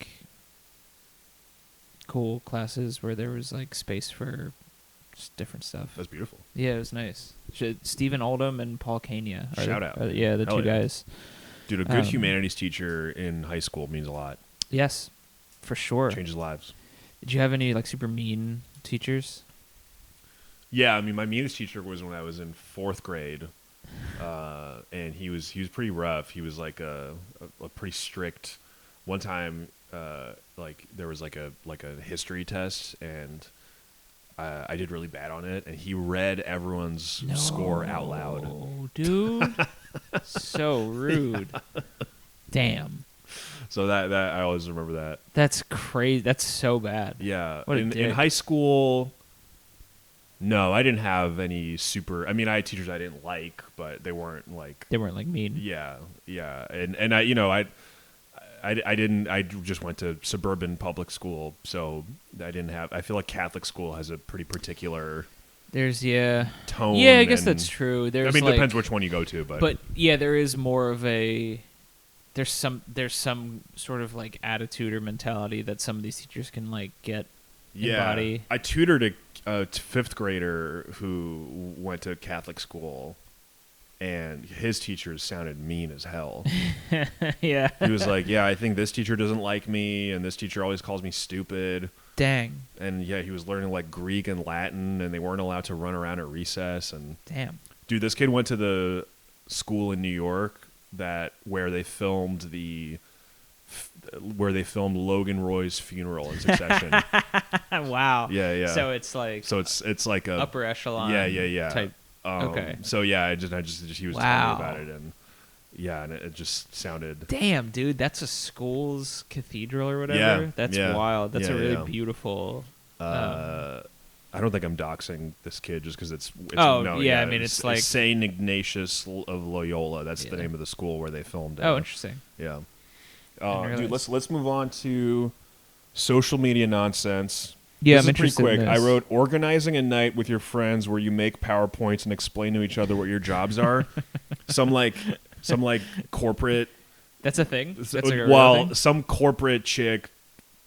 cool classes where there was space for just different stuff. That's beautiful. Yeah, it was nice. Stephen Oldham and Paul Kania. Shout out. The Hell two yeah. guys. Dude, a good humanities teacher in high school means a lot. Yes, for sure. Changes lives. Did you have any super mean teachers? Yeah, I mean, my meanest teacher was when I was in 4th grade, and he was pretty rough. He was a pretty strict. One time, there was a history test, and I did really bad on it, and he read everyone's score out loud. Oh, dude, so rude. Damn. So that I always remember that. That's crazy. That's so bad. Yeah, What a in dick. high school, No, I didn't have any super. I mean, I had teachers I didn't like, but they weren't like. They weren't like mean. Yeah, yeah, and I, I didn't. I just went to suburban public school, so I didn't have. I feel like Catholic school has a pretty particular. There's tone. Yeah, I guess that's true. I mean, it depends which one you go to, but yeah, there is more of a. There's some sort of like attitude or mentality that some of these teachers can like get. Embody. I tutored a fifth grader who went to Catholic school, and his teachers sounded mean as hell. Yeah. He was like, "Yeah, I think this teacher doesn't like me, and this teacher always calls me stupid." Dang. And yeah, he was learning like Greek and Latin, and they weren't allowed to run around at recess. And damn, dude, this kid went to the school in New York where they filmed Logan Roy's funeral in succession. Wow. Yeah. So it's like a upper echelon. Yeah. Type. Okay. So yeah, I just he was telling me about it, and yeah, and it just sounded. Damn, dude, that's a school's cathedral or whatever. Yeah. That's wild. That's a really beautiful. I don't think I'm doxing this kid just because it's I mean, it's like Saint Ignatius of Loyola. That's the name of the school where they filmed it. Oh, interesting. Yeah. Dude, let's move on to social media nonsense. Yeah, this I'm is pretty interested quick. in I this. wrote organizing a night with your friends where you make PowerPoints and explain to each other what your jobs are. some like corporate. That's a thing. That's like a real thing? Some corporate chick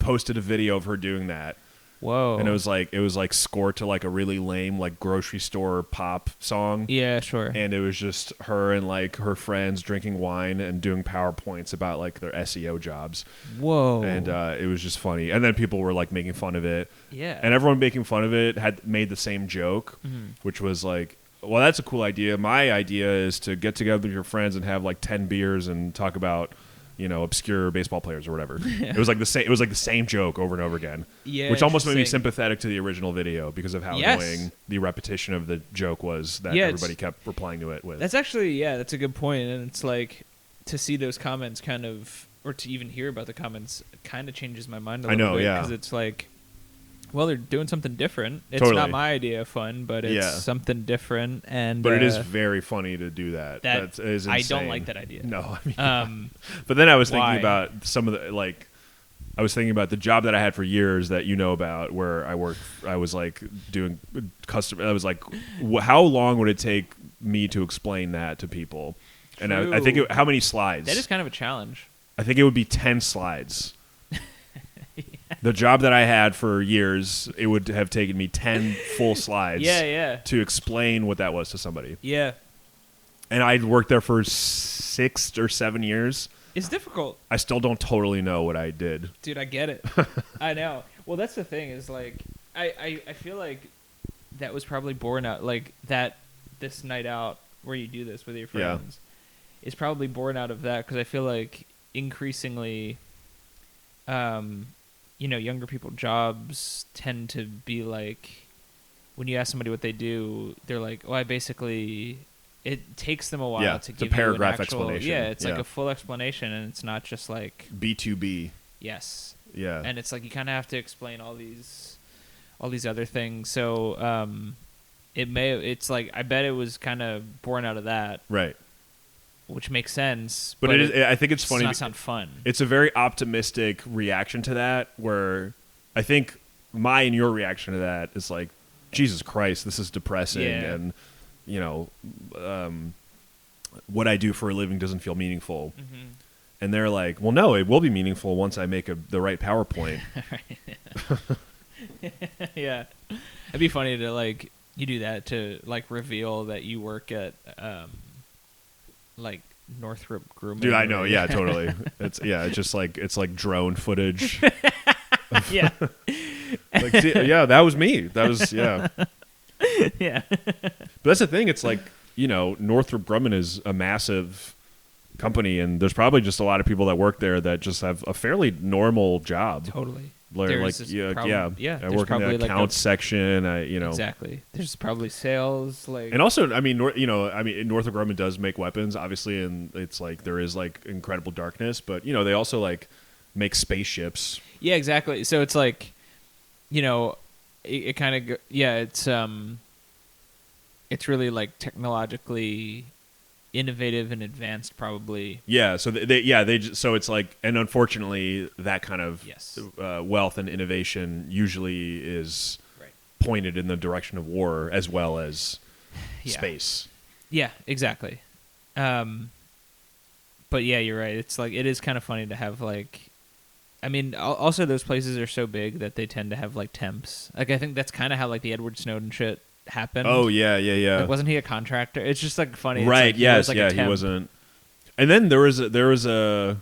posted a video of her doing that. Whoa. And it was like scored to like a really lame like grocery store pop song. Yeah, sure. And it was just her and like her friends drinking wine and doing PowerPoints about like their SEO jobs. Whoa. And it was just funny. And then people were like making fun of it. Yeah. And everyone making fun of it had made the same joke, which was like, well, that's a cool idea. My idea is to get together with your friends and have like 10 beers and talk about, obscure baseball players or whatever. It was like the same. It was like the same joke over and over again. Yeah, which almost made me sympathetic to the original video because of how annoying the repetition of the joke was that everybody kept replying to it with. That's actually that's a good point, and it's like to see those comments kind of, or to even hear about the comments, kind of changes my mind a little bit. Because it's like, well, they're doing something different. It's not my idea of fun, but it's something different. But it is very funny to do that. That is insane. I don't like that idea. No, I mean, but then I was thinking about some of the I was thinking about the job that I had for years that about where I worked. I was like doing custom. I was like, how long would it take me to explain that to people? And I think how many slides? That is kind of a challenge. I think it would be 10 slides. The job that I had for years, it would have taken me 10 full slides to explain what that was to somebody. Yeah. And I'd worked there for 6 or 7 years. It's difficult. I still don't totally know what I did. Dude, I get it. I know. Well, that's the thing is like, I feel like that was probably born out, like this night out where you do this with your friends is probably born out of that because I feel like increasingly, younger people jobs tend to be like, when you ask somebody what they do, they're like, oh, it takes them a while to give a paragraph you an actual explanation. Yeah, it's like a full explanation, and it's not just like B2B. Yes. Yeah. And it's like you kind of have to explain all these other things. So it's like I bet it was kind of born out of that. Right. Which makes sense. But I think it's funny. It does not sound fun. It's a very optimistic reaction to that, where I think my and your reaction to that is like, Jesus Christ, this is depressing, and what I do for a living doesn't feel meaningful. Mm-hmm. And they're like, well, no, it will be meaningful once I make the right PowerPoint. Yeah. It'd be funny to like, you do that to like reveal that you work at like Northrop Grumman. Dude, I know, yeah, totally. It's like drone footage. Yeah. That was me. That was Yeah. But that's the thing, it's like, Northrop Grumman is a massive company, and there's probably just a lot of people that work there that just have a fairly normal job. Totally. I work in the accounts section. Exactly. There's probably sales, and also, Northrop Grumman does make weapons, obviously, and it's like there is like incredible darkness, but they also like make spaceships. Yeah, exactly. So it's like, it kind of it's it's really like technologically innovative and advanced, probably. Yeah, so so it's like, and unfortunately, that kind of Yes. wealth and innovation usually is Right. pointed in the direction of war as well as Yeah. space. Yeah, exactly. But yeah, you're right. It's like, it is kind of funny to have like, I mean, also those places are so big that they tend to have like temps. Like, I think that's kind of how like the Edward Snowden shit happened. Oh yeah. Like, wasn't he a contractor? It's just like funny. It's Right. like, Yes. he was, like, a He temp. wasn't. And then there was a.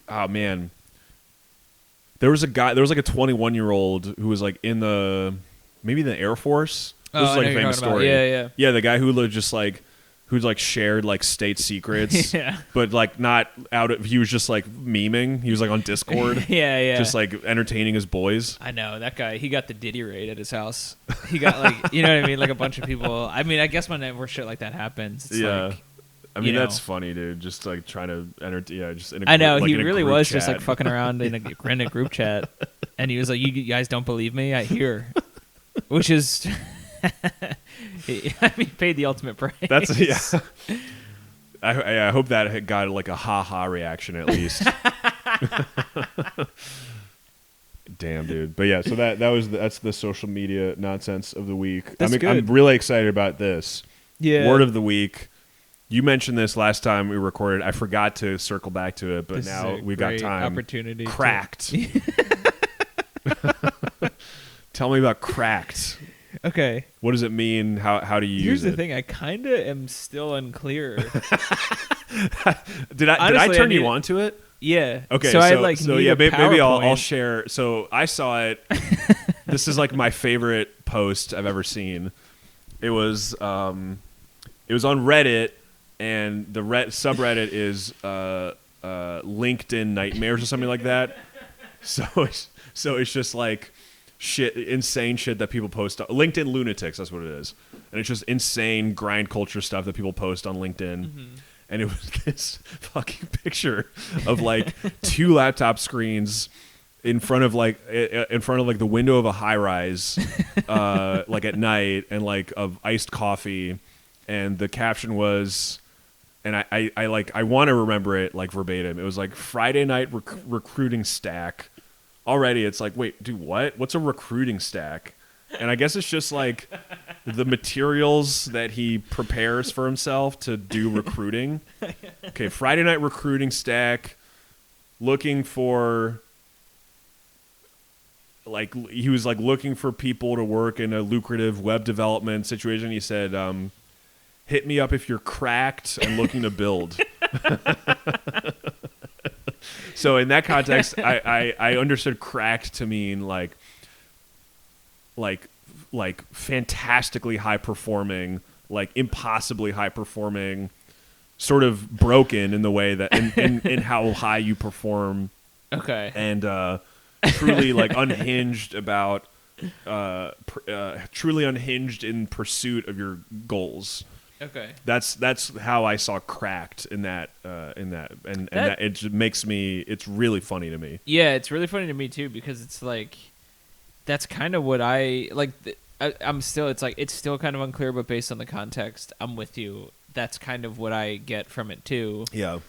Oh man. There was a guy. There was like a 21-year-old who was like in maybe the Air Force. This Oh, is I like know a you're famous talking about. story. Yeah. The guy who just like. Who's like shared like state secrets, Yeah. but like not out of. He was just like memeing. He was like on Discord, Yeah. just like entertaining his boys. I know that guy. He got the Diddy raid at his house. He got like, you know what I mean, like a bunch of people. I mean, I guess whenever shit like that happens, it's like, I mean, you know. that's funny, dude. Just like trying to just in a I know like he in a really group was chat. just like fucking around in a group chat, and he was like, "You guys don't believe me? I hear," which is, I mean, paid the ultimate price. That's yeah. I hope that it got like a ha reaction at least. Damn, dude. But yeah, so that's the social media nonsense of the week. That's I'm good. really excited about this. Yeah. Word of the week. You mentioned this last time we recorded. I forgot to circle back to it, but This now is a we got great time. opportunity. Cracked. Tell me about cracked. Okay. What does it mean? How do you use Here's it? the thing. I kind of am still unclear. Did I Honestly, turn I you need- on to it? Yeah. Okay, So I like so need yeah, a maybe I'll PowerPoint. share. So I saw it. This is like my favorite post I've ever seen. It was on Reddit, and the subreddit is LinkedIn nightmares or something like that. So it's just like insane shit that people post on LinkedIn lunatics. That's what it is, and it's just insane grind culture stuff that people post on LinkedIn. Mm-hmm. And it was this fucking picture of like two laptop screens in front of like the window of a high rise, like at night, and like of iced coffee, and the caption was, and I want to remember it like verbatim. It was like Friday night recruiting stack. Already, it's like, wait, do what? What's a recruiting stack? And I guess it's just like the materials that he prepares for himself to do recruiting. Okay, Friday night recruiting stack, looking for, like, he was like looking for people to work in a lucrative web development situation. He said, hit me up if you're cracked and looking to build. So in that context, I understood cracked to mean like fantastically high performing, like impossibly high performing, sort of broken in the way that in how high you perform. Okay. And truly like unhinged about truly unhinged in pursuit of your goals. Okay. That's how I saw cracked in that and that it just makes me, it's really funny to me. Yeah, it's really funny to me too, because it's like, that's kind of what I like. I'm still. It's like it's still kind of unclear, but based on the context, I'm with you. That's kind of what I get from it too. Yeah.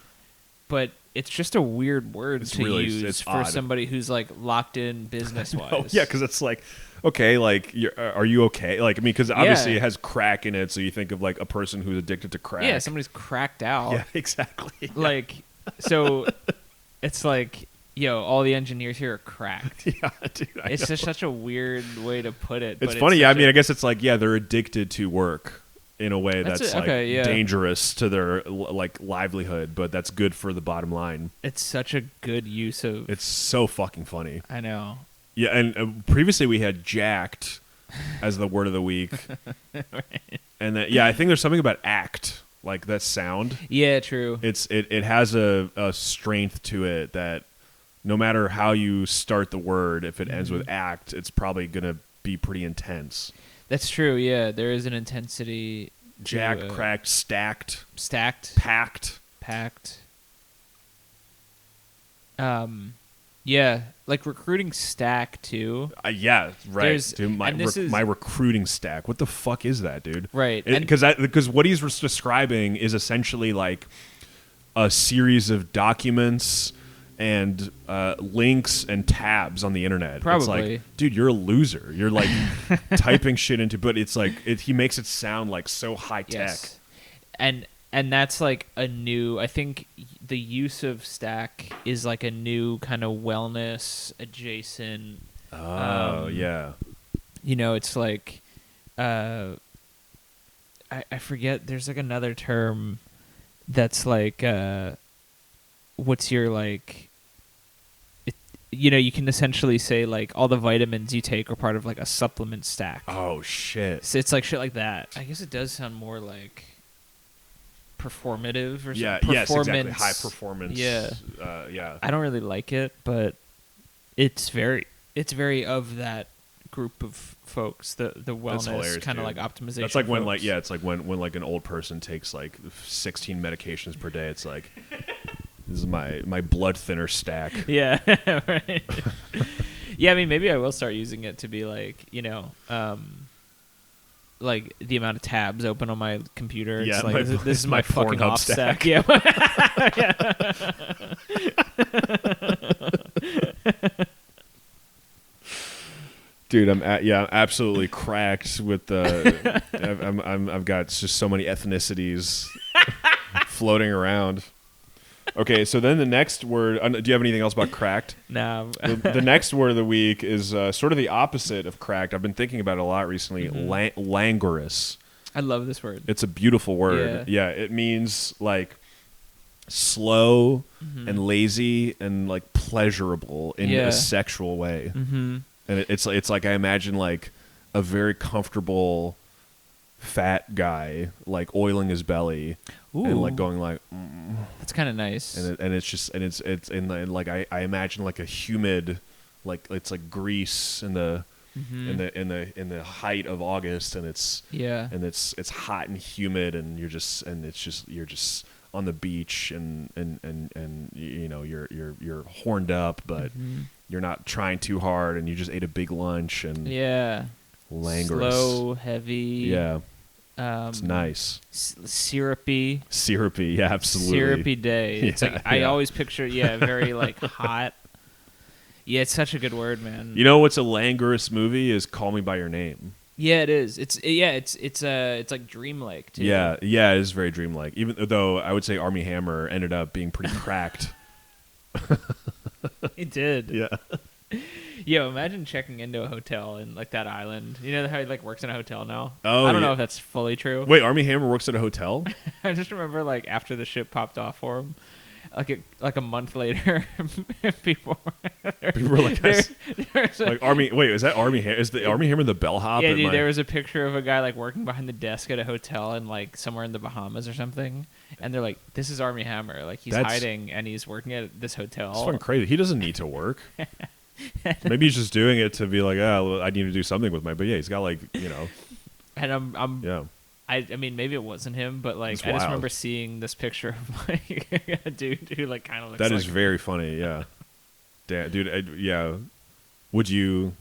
But it's just a weird word to use it's for odd. somebody who's like locked in business wise. Oh yeah, because it's like, okay, like are you okay? Like, I mean, because obviously Yeah. it has crack in it, so you think of like a person who's addicted to crack. Yeah, somebody's cracked out. Yeah, exactly. Like, so it's like, yo, all the engineers here are cracked. Yeah, dude. It's just such a weird way to put it. It's but funny. I such mean, a- I guess it's like, yeah, they're addicted to work in a way that's like okay, yeah. dangerous to their like livelihood, but that's good for the bottom line. It's such a good use of. It's so fucking funny. I know. Yeah, and previously we had jacked as the word of the week, Right. and that I think there's something about act, like that sound. Yeah, true. It has a strength to it that no matter how you start the word, if it ends with act, it's probably gonna be pretty intense. That's true. Yeah, there is an intensity. to, Jacked, cracked, stacked, stacked, packed. packed. Yeah, like recruiting stack too. Yeah, right. There's- Dude, and this is- my recruiting stack. What the fuck is that, dude? Right, and- Because what he's describing is essentially like a series of documents and links and tabs on the internet. It's Probably. like, dude, you're a loser. You're like typing shit into, but it's like he makes it sound like so high tech. Yes. And that's like a new, I think the use of stack is like a new kind of wellness adjacent. Oh, yeah. You know, it's like, I forget, there's like another term that's like, what's your like, you know, you can essentially say like all the vitamins you take are part of like a supplement stack. Oh, shit. So it's like shit like that. I guess it does sound more like performative or Yeah, something. yes, exactly. High performance. Yeah. Yeah. I don't really like it, but it's very of that group of folks, the wellness kind of like optimization. That's like when folks. like it's like when like an old person takes like 16 medications per day. It's like this is my blood thinner stack. Yeah, right. Yeah, I mean maybe I will start using it to be like, you know, like the amount of tabs open on my computer. It's Yeah, like this is my fucking Pornhub off stack. stack. Yeah. Dude, I'm absolutely cracked with the. I've got just so many ethnicities floating around. Okay, so then the next word. Do you have anything else about cracked? No. The next word of the week is sort of the opposite of cracked. I've been thinking about it a lot recently. Languorous. I love this word. It's a beautiful word. Yeah, it means like slow and lazy and like pleasurable in a sexual way. Mm-hmm. And it's like I imagine like a very comfortable fat guy like oiling his belly and like going like that's kind of nice. and it's just and it's like I imagine like a humid like it's like Greece in the in the height of August and it's hot and humid and you're just on the beach and you know you're horned up but you're not trying too hard and you just ate a big lunch and languorous, slow, heavy, it's nice, syrupy, yeah, absolutely, syrupy day. It's like I always picture very like hot. Yeah, it's such a good word, man. You know what's a languorous movie is Call Me by Your Name. Yeah, it is. It's like dreamlike too. Yeah, it is very dreamlike. Even though I would say Armie Hammer ended up being pretty cracked. It did. Yeah. Yo, imagine checking into a hotel in like that island. You know how he like works in a hotel now? Oh, I don't know if that's fully true. Wait, Armie Hammer works at a hotel? I just remember like after the ship popped off for him, like a month later, people were like, like Army. Wait, is that Armie? Is the Armie Hammer the bellhop? Yeah, dude. There was a picture of a guy like working behind the desk at a hotel in like somewhere in the Bahamas or something, and they're like, "This is Armie Hammer. Like he's hiding and he's working at this hotel." It's fucking crazy. He doesn't need to work. Maybe he's just doing it to be like, I need to do something with my. But yeah, he's got like And I'm yeah. I mean, maybe it wasn't him, but like I just remember seeing this picture of like a dude who like kind of looks. That is very funny. Yeah, damn, dude. Yeah, would you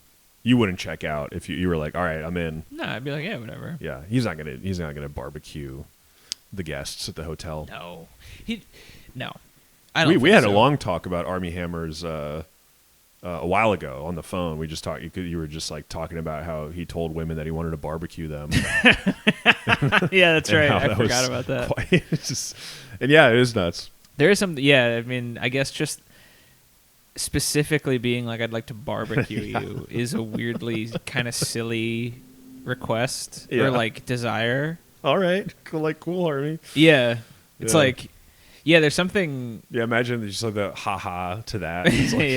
wouldn't check out if you were like, all right, I'm in. No, I'd be like, yeah, whatever. Yeah, he's not gonna barbecue the guests at the hotel. No, no. I don't. We had a long talk about Armie Hammer's. A while ago on the phone, we just talked. You were just like talking about how he told women that he wanted to barbecue them. Yeah, that's right. I forgot about that. And yeah, it is nuts. There is some. Yeah, I mean, I guess just specifically being like, I'd like to barbecue you is a weirdly kind of silly request or like desire. All right, cool, Armie. Yeah, it's like. Yeah, there's something. Yeah, imagine just like the ha to that. It's like,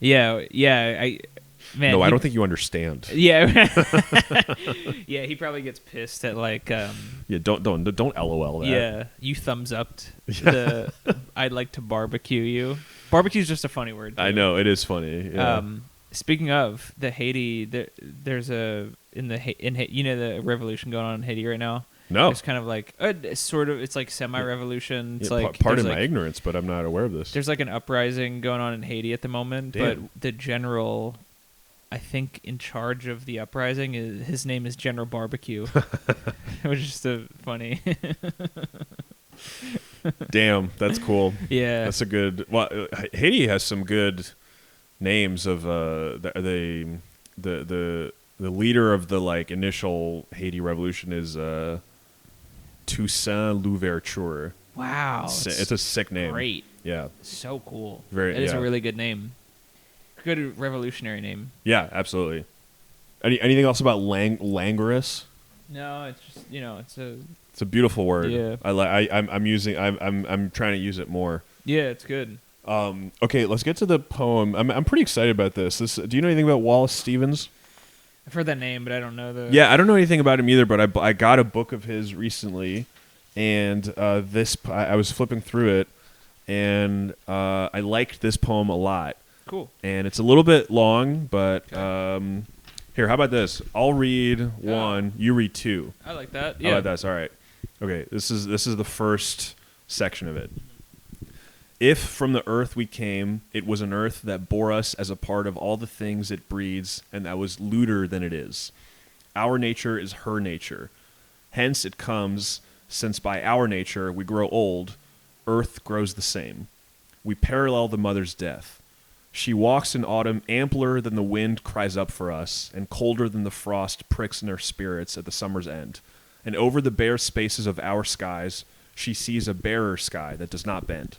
yeah. Man, no, I don't think you understand. Yeah, yeah. He probably gets pissed at like. Yeah, don't LOL that. Yeah, you thumbs upped the. I'd like to barbecue you. Barbecue is just a funny word. Too. I know it is funny. Yeah. Speaking of the Haiti, there's a in the revolution going on in Haiti right now. No. It's kind of like it's like semi-revolution. It's Yeah, like pardon there's my ignorance, but I'm not aware of this. There's like an uprising going on in Haiti at the moment, Damn. but the general, I think, in charge of the uprising his name is General Barbecue, which is just funny. Damn, that's cool. Yeah, That's a good. Well, Haiti has some good names of the leader of the like initial Haiti revolution is Toussaint Louverture. wow, It's a sick name. great, Yeah. so cool. Very. It is yeah. a really good name, good revolutionary name. Yeah, absolutely. Anything else about languorous? No, it's just It's a beautiful word. Yeah. I'm trying to use it more. yeah, it's good. Okay, let's get to the poem. I'm pretty excited about this. Do you know anything about Wallace Stevens? I've heard that name, but I don't know the. Yeah, I don't know anything about him either, but I got a book of his recently, and I was flipping through it, and I liked this poem a lot. Cool. And it's a little bit long, but here, how about this? I'll read one, you read two. I like that. How Yeah. about that? All right. Okay, this is the first section of it. If from the earth we came, it was an earth that bore us as a part of all the things it breeds, and that was lewder than it is. Our nature is her nature. Hence it comes, since by our nature we grow old, earth grows the same. We parallel the mother's death. She walks in autumn ampler than the wind cries up for us, and colder than the frost pricks in her spirits at the summer's end. And over the bare spaces of our skies, she sees a barer sky that does not bend.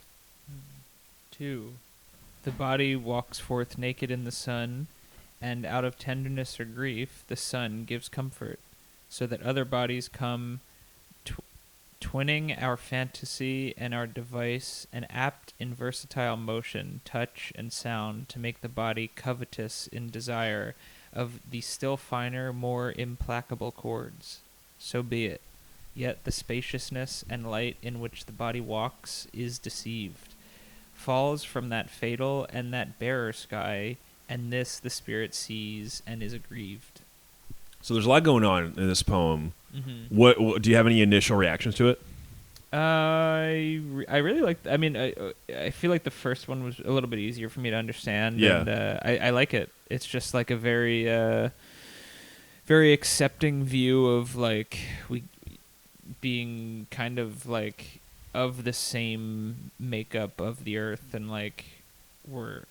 2. The body walks forth naked in the sun, and out of tenderness or grief, the sun gives comfort, so that other bodies come twinning our fantasy and our device, and apt in versatile motion, touch, and sound to make the body covetous in desire of the still finer, more implacable chords. So be it. Yet the spaciousness and light in which the body walks is deceived, falls from that fatal and that barer sky, and this the spirit sees and is aggrieved. So there's a lot going on in this poem. Mm-hmm. What do you have any initial reactions to it? I really like. I mean, I feel like the first one was a little bit easier for me to understand. Yeah. And I like it. It's just like a very very accepting view of like we being kind of like of the same makeup of the earth, and like we're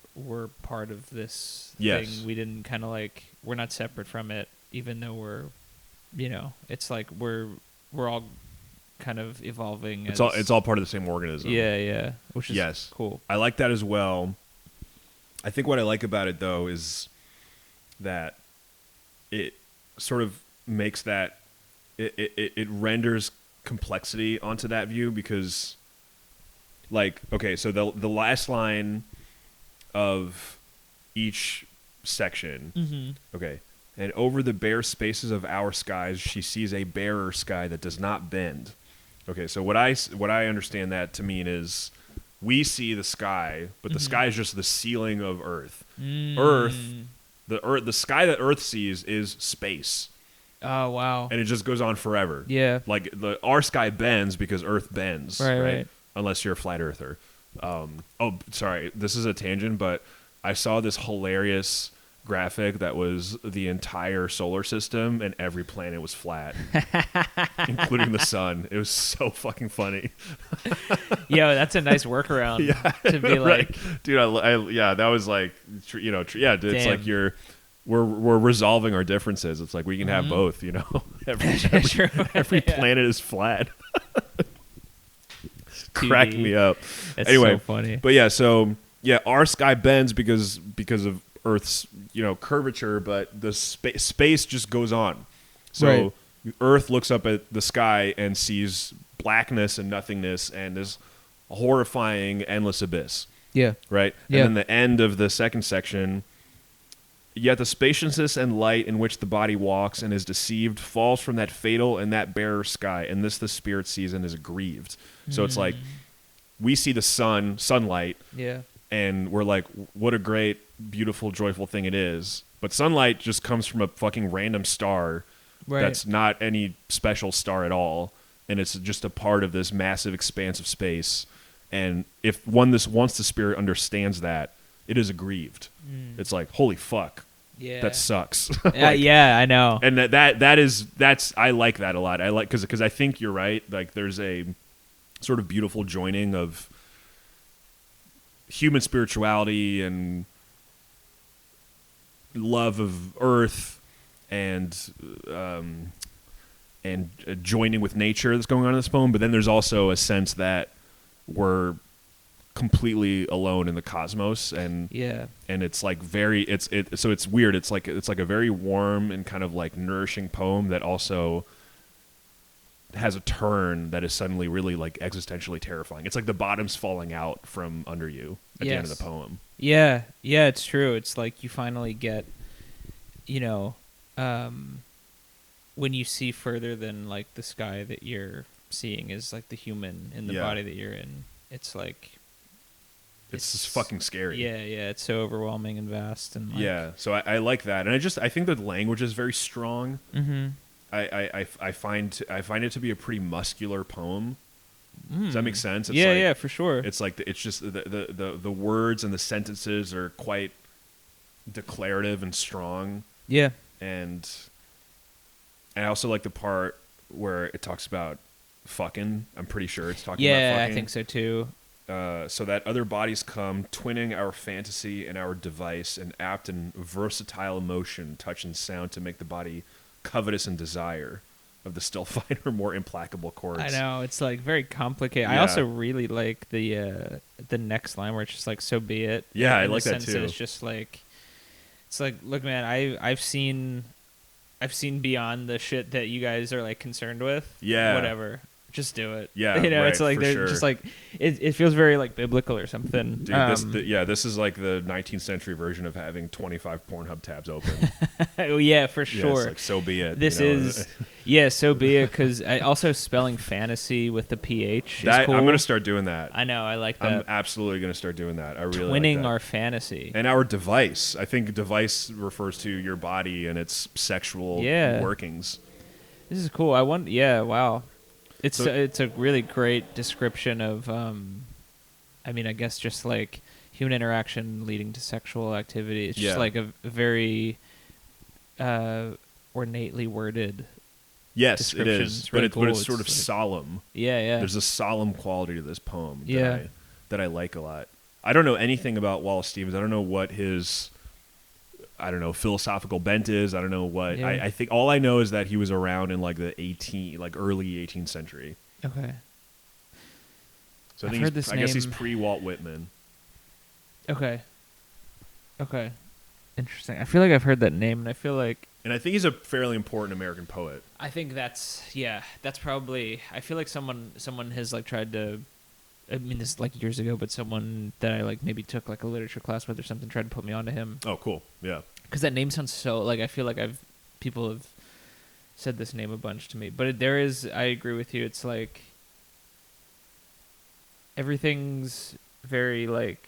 part of this Yes. thing. We didn't kind of like we're not separate from it, even though we're it's like we're all kind of evolving. It's all part of the same organism. Yeah, which is Yes. cool. I like that as well. I think what I like about it though is that it sort of makes that it renders complexity onto that view, because like, okay, so the last line of each section, Mm-hmm. okay, and over the bare spaces of our skies she sees a barer sky that does not bend. Okay, so what I understand that to mean is we see the sky, but the sky is just the ceiling of Earth. The sky that Earth sees is space. Oh wow. And it just goes on forever. Yeah. Like our sky bends because Earth bends, Right. Unless you're a flat earther. Sorry, this is a tangent, but I saw this hilarious graphic that was the entire solar system and every planet was flat, including the sun. It was so fucking funny. Yo, that's a nice workaround. To be like, right. Dude, that was like, it's Damn. like we're resolving our differences. It's like we can have both, every planet is flat. Cracking me up. That's Anyway, so funny. But yeah, our sky bends because of Earth's curvature, but the space just goes on. So Right. Earth looks up at the sky and sees blackness and nothingness and this horrifying endless abyss. Yeah. Right? Yeah. And then the end of the second section, yet the spaciousness and light in which the body walks and is deceived falls from that fatal and that barer sky, and this the spirit sees and is aggrieved. So it's like we see the sunlight, Yeah. and we're like, what a great, beautiful, joyful thing it is. But sunlight just comes from a fucking random star Right. That's not any special star at all, and it's just a part of this massive expanse of space. And if once the spirit understands that, it is aggrieved. It's like, holy fuck, Yeah. that sucks. Yeah, I know. And that's I like that a lot. I like because I think you're right. Like there's a sort of beautiful joining of human spirituality and love of Earth and joining with nature that's going on in this poem. But then there's also a sense that we're completely alone in the cosmos, and it's like so it's weird. It's like a very warm and kind of like nourishing poem that also has a turn that is suddenly really like existentially terrifying. It's like the bottom's falling out from under you at the end of the poem. Yeah, it's true. It's like you finally get, when you see further than like the sky that you're seeing is like the human in the body that you're in. It's like it's just fucking scary. Yeah, it's so overwhelming and vast and like, so I like that, and I think the language is very strong. Mm-hmm. I find it to be a pretty muscular poem. Does that make sense? It's yeah, for sure. It's like it's just the words and the sentences are quite declarative and strong. Yeah, and I also like the part where it talks about fucking. I'm pretty sure it's talking about fucking. Yeah, I think so too. So that other bodies come, twinning our fantasy and our device, an apt and versatile emotion, touch and sound to make the body covetous and desire of the still finer, more implacable chords. I know, it's like very complicated. Yeah. I also really like the next line where it's just like, so be it. Yeah, I in like the that sense too. It's just like, it's like, look, man, I've seen beyond the shit that you guys are like concerned with. Yeah. Whatever. Just do it. Yeah, right, it's like they're sure. just like it feels very like biblical or something. Dude, this is like the 19th century version of having 25 Pornhub tabs open. Oh yeah, for sure. Yeah, it's like, so be it. This is so be it, because also spelling fantasy with the PH is cool. I'm gonna start doing that. I know, I like that. I'm absolutely gonna start doing that. I really twinning like that. our fantasy And our device. I think device refers to your body and its sexual workings. This is cool. Wow. It's a really great description of, I mean, I guess just like human interaction leading to sexual activity. It's just like a very ornately worded. Yes, it is, it's really but it's cool. sort of solemn. Yeah. There's a solemn quality to this poem that I like a lot. I don't know anything about Wallace Stevens. I don't know what his philosophical bent is. I don't know what. Yeah. I think all I know is that he was around in like the early 18th century. Okay. So I guess he's pre-Walt Whitman. Okay. Interesting. I feel like I've heard that name, and I feel like. And I think he's a fairly important American poet. I think that's probably. I feel like someone has like tried to. I mean, this is like years ago, but someone that I like maybe took like a literature class with or something tried to put me onto him. Oh, cool. Yeah. Because that name sounds so like, I feel like people have said this name a bunch to me, but there is. I agree with you. It's like everything's very like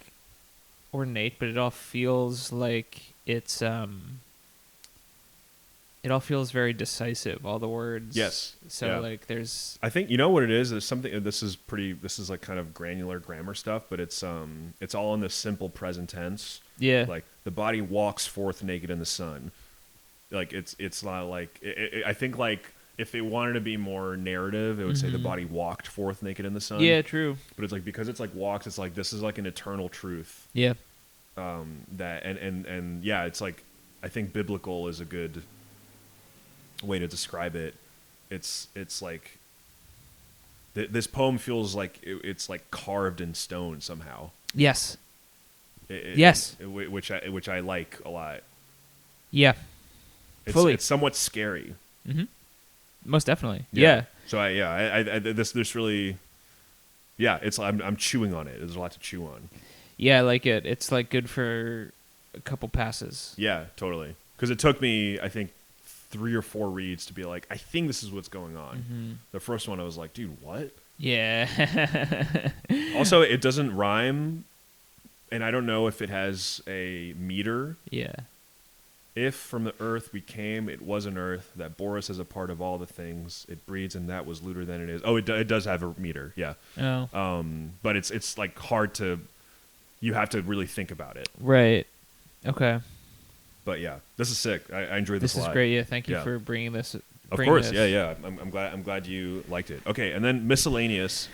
ornate, but it all feels like it's it all feels very decisive, all the words. Yes. So like there's, I think, you know what it is? There's something, this is like kind of granular grammar stuff, but it's all in the simple present tense. Yeah. Like the body walks forth naked in the sun. Like it's not like, I think like if they wanted to be more narrative, it would say the body walked forth naked in the sun. Yeah, true. But it's like, because it's like walks, it's like, this is like an eternal truth. Yeah. That, and yeah, it's like, I think biblical is a good way to describe it. It's like this poem feels like it's like carved in stone somehow. Yes. Which I like a lot. Yeah. Fully. It's somewhat scary. Mm-hmm. Most definitely. Yeah. So this really, I'm chewing on it. There's a lot to chew on. Yeah, I like it. It's like good for a couple passes. Yeah, totally. Because it took me, I think, 3 or 4 reads to be like, I think this is what's going on. Mm-hmm. The first one I was like, dude, what? Yeah. Also, it doesn't rhyme, and I don't know if it has a meter. Yeah. If from the earth we came, it was an earth that bore us as a part of all the things. It breeds, and that was looter than it is. Oh, it does have a meter, yeah. Oh. But it's like hard to. You have to really think about it. Right. Okay. But yeah, this is sick. I enjoyed this a lot. This is great. Yeah, thank you for bringing this. Of course, yeah. I'm glad you liked it. Okay, and then miscellaneous.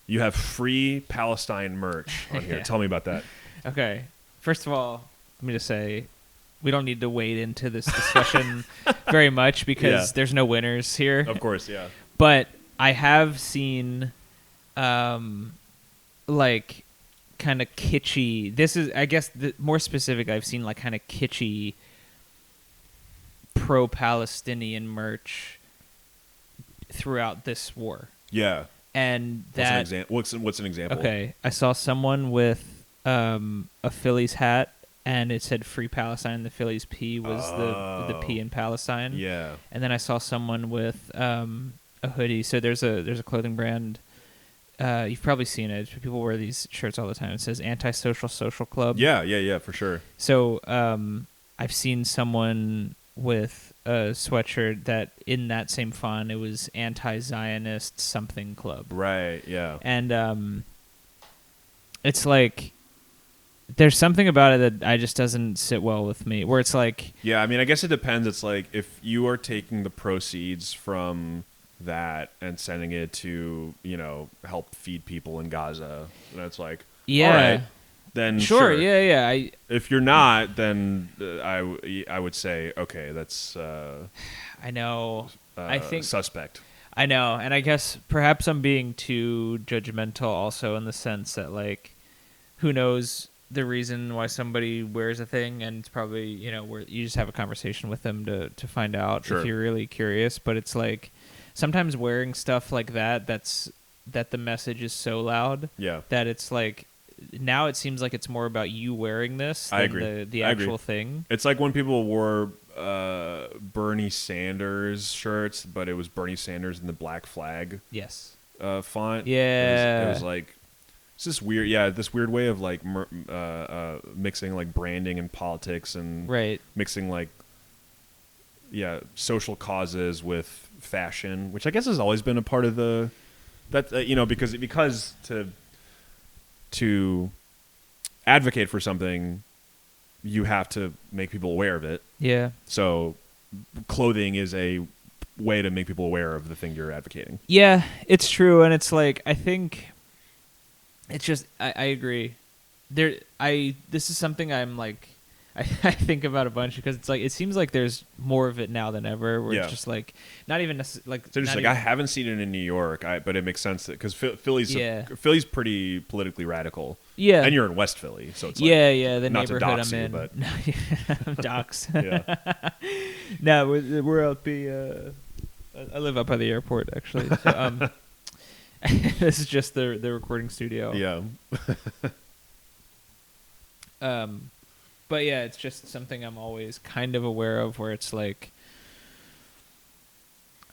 You have free Palestine merch on here. Tell me about that. Okay. First of all, let me just say, we don't need to wade into this discussion very much because there's no winners here. Of course, yeah. But I have seen, like, kind of kitschy. This is, I guess, more specific. I've seen like kind of kitschy pro-Palestinian merch throughout this war. Yeah. And that what's an example? Okay, I saw someone with a Phillies hat, and it said "Free Palestine." And the Phillies P was the P in Palestine. Yeah. And then I saw someone with a hoodie. So there's a clothing brand. You've probably seen it. People wear these shirts all the time. It says "Antisocial Social Club." Yeah, for sure. So I've seen someone with a sweatshirt that in that same font it was anti-Zionist something club. Right, yeah. And it's like there's something about it that just doesn't sit well with me, where it's like, yeah, I mean, I guess it depends. It's like if you are taking the proceeds from that and sending it to, help feed people in Gaza, that's like, all right, then sure. Yeah. If you're not, then I would say, okay, that's I know. I think suspect. I know, and I guess perhaps I'm being too judgmental also in the sense that, like, who knows the reason why somebody wears a thing, and it's probably, where you just have a conversation with them to find out if you're really curious. But it's like sometimes wearing stuff like that the message is so loud that it's like, now it seems like it's more about you wearing this than the actual thing. It's like when people wore Bernie Sanders shirts, but it was Bernie Sanders in the black flag font. Yeah. It was like, it's this weird, this weird way of like mixing like branding and politics and mixing like, social causes with fashion, which I guess has always been a part of because to advocate for something, you have to make people aware of it. Yeah. So clothing is a way to make people aware of the thing you're advocating. Yeah, it's true. And it's like, I think it's just, I agree. This is something I'm like, I think about a bunch because it's like, it seems like there's more of it now than ever, where it's just like, not even like, so just like, I haven't seen it in New York, but it makes sense because Philly's pretty politically radical. Yeah. And you're in West Philly, so it's like, the not neighborhood to dox I'm in. But I'm dox. Yeah. No, we're up I live up by the airport, actually. So, this is just the recording studio. Yeah. But yeah, it's just something I'm always kind of aware of, where it's like,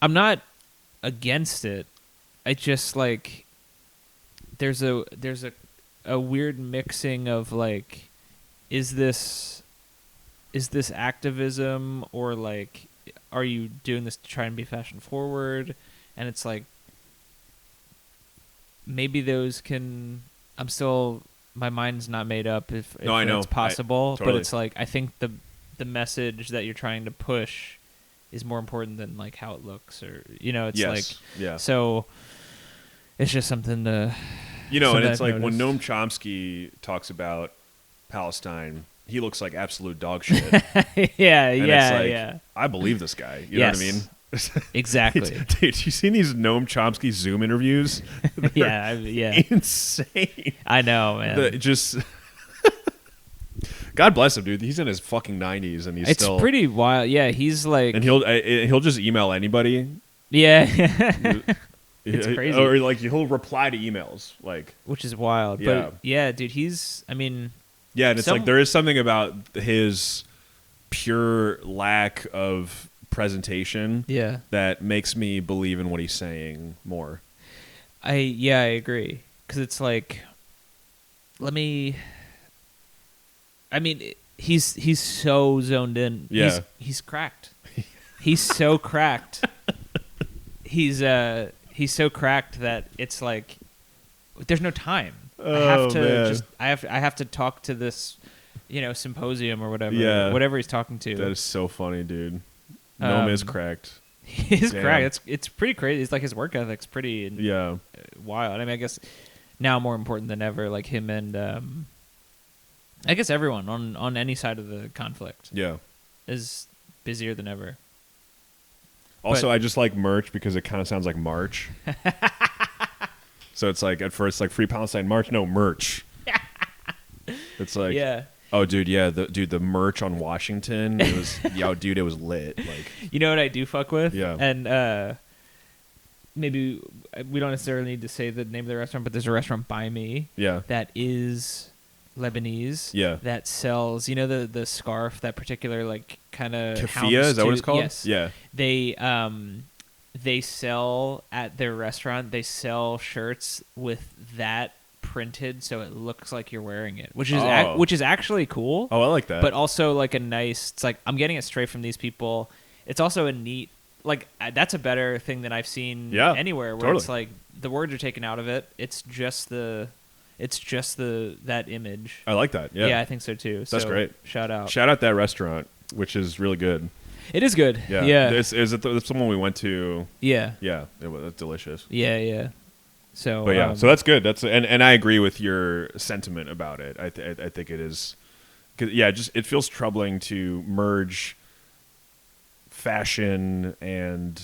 I'm not against it. I just like, there's a weird mixing of like, is this activism, or like, are you doing this to try and be fashion forward? And it's like, maybe those can, my mind's not made up if I know. It's possible, Totally. But it's like, I think the message that you're trying to push is more important than like how it looks, or it's so it's just something to and it's like when Noam Chomsky talks about Palestine, he looks like absolute dog shit. Yeah. I believe this guy. You know what I mean? Exactly. Dude, you seen these Noam Chomsky Zoom interviews? Yeah. Insane. I know, man. God bless him, dude. He's in his fucking 90s, and it's pretty wild. Yeah, he's like, and he'll just email anybody. Yeah. It's crazy. Or like he'll reply to emails, like, which is wild. Yeah. But yeah, dude, and it's like there is something about his pure lack of presentation that makes me believe in what he's saying more. I agree, because it's like, he's so zoned in. Yeah. He's cracked. He's so cracked. He's so cracked that it's like there's no time. Oh, man. I have to talk to this, symposium or whatever. Yeah. Whatever he's talking to. That is so funny, dude. Gnome is cracked. He's Damn. cracked. It's pretty crazy. It's like his work ethic's pretty wild. I mean, I guess now more important than ever. Like him and I guess everyone on any side of the conflict. Yeah. Is busier than ever. Also, But- I just like merch because it kind of sounds like March. So it's like, at first, like Free Palestine March, no, merch. It's like, Yeah. oh, dude, yeah, the merch on Washington, it was, dude, it was lit. Like, You know what I do fuck with? Yeah. And maybe we don't necessarily need to say the name of the restaurant, but there's a restaurant by me yeah, that is Lebanese. Yeah. That sells, the scarf, that particular like kind of Keffiyeh, is that what it's called? Yes. Yeah. They sell at their restaurant. They sell shirts with that printed, so it looks like you're wearing it, which is actually cool. Oh, I like that. But also like a nice. It's like I'm getting it straight from these people. It's also a neat. Like that's a better thing than I've seen anywhere. Where totally. It's like the words are taken out of it. It's just that image. I like that. Yeah. Yeah, I think so too. That's So, great. Shout out. Shout out that restaurant, which is really good. It is good. Yeah. Yeah. Is it someone we went to? Yeah. Yeah. It was delicious. Yeah. Yeah. So. But yeah, so that's good. And I agree with your sentiment about it. I think it is, 'cause, yeah, it feels troubling to merge fashion and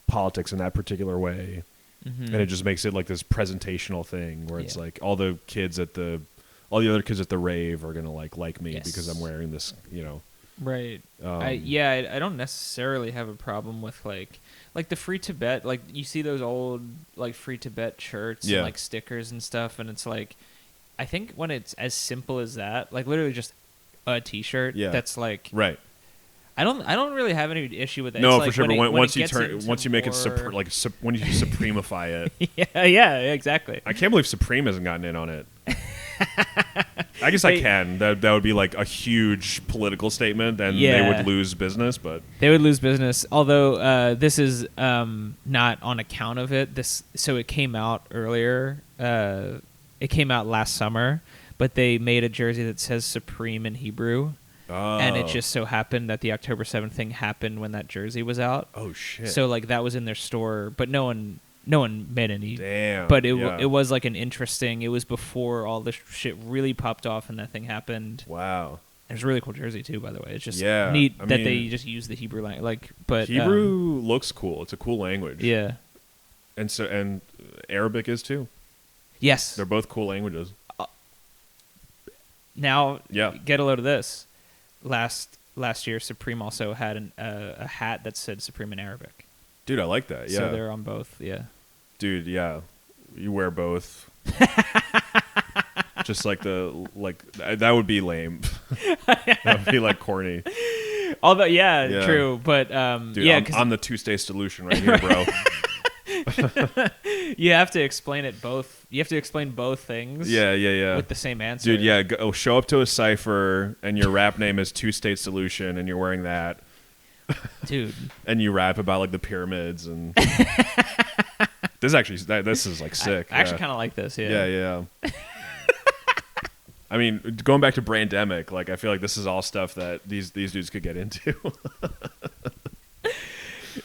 politics in that particular way, and it just makes it like this presentational thing where it's like all the other kids at the rave are gonna like me because I'm wearing this, Right. I don't necessarily have a problem with like the Free Tibet. Like you see those old like Free Tibet shirts and like stickers and stuff, and it's like I think when it's as simple as that, like literally just a T-shirt. That's like right. I don't really have any issue with that. No, It's for like sure. when But it once you make it when you supremify it. yeah, exactly. I can't believe Supreme hasn't gotten in on it. I guess I can. That would be like a huge political statement, and they would lose business. But they would lose business. Although this is not on account of it. So it came out earlier. It came out last summer, but they made a jersey that says Supreme in Hebrew. Oh. And it just so happened that the October 7th thing happened when that jersey was out. Oh shit! So like that was in their store, but no one made any. Damn. But it was like an interesting. It was before all this shit really popped off and that thing happened. Wow. It was a really cool jersey too, by the way. It's just I neat that mean, they just use the Hebrew language. Like, but Hebrew looks cool. It's a cool language. Yeah. And Arabic is too. Yes. They're both cool languages. Now, get a load of this. Last year, Supreme also had a hat that said Supreme in Arabic. Dude, I like that. Yeah. So they're on both. Yeah. Dude, yeah, you wear both. Just like that would be lame. That would be like corny. Although, true, but dude, I'm the two-state solution right here, bro. You have to explain it both. You have to explain both things. Yeah. With the same answer. Dude, show up to a cipher and your rap name is Two-State Solution and you're wearing that. Dude. And you rap about like the pyramids and this is like sick. I actually kind of like this. Yeah. I mean, going back to Brandemic, like I feel like this is all stuff that these dudes could get into.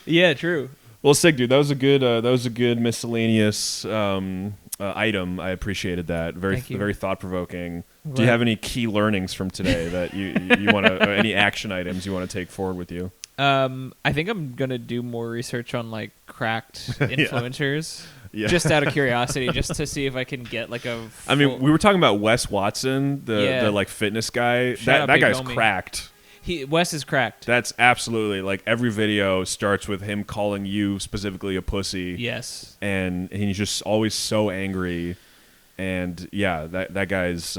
Yeah, true. Well, sick, dude. That was a good miscellaneous item. I appreciate that. Very thought provoking. Right. Do you have any key learnings from today that you want to any action items you want to take forward with you? I think I'm gonna do more research on like cracked influencers. Yeah. Just out of curiosity, just to see if I can get like a. I mean, we were talking about Wes Watson, the like fitness guy. That guy's homie. cracked. Wes is cracked. That's absolutely like every video starts with him calling you specifically a pussy. Yes. And he's just always so angry. And yeah, that guy's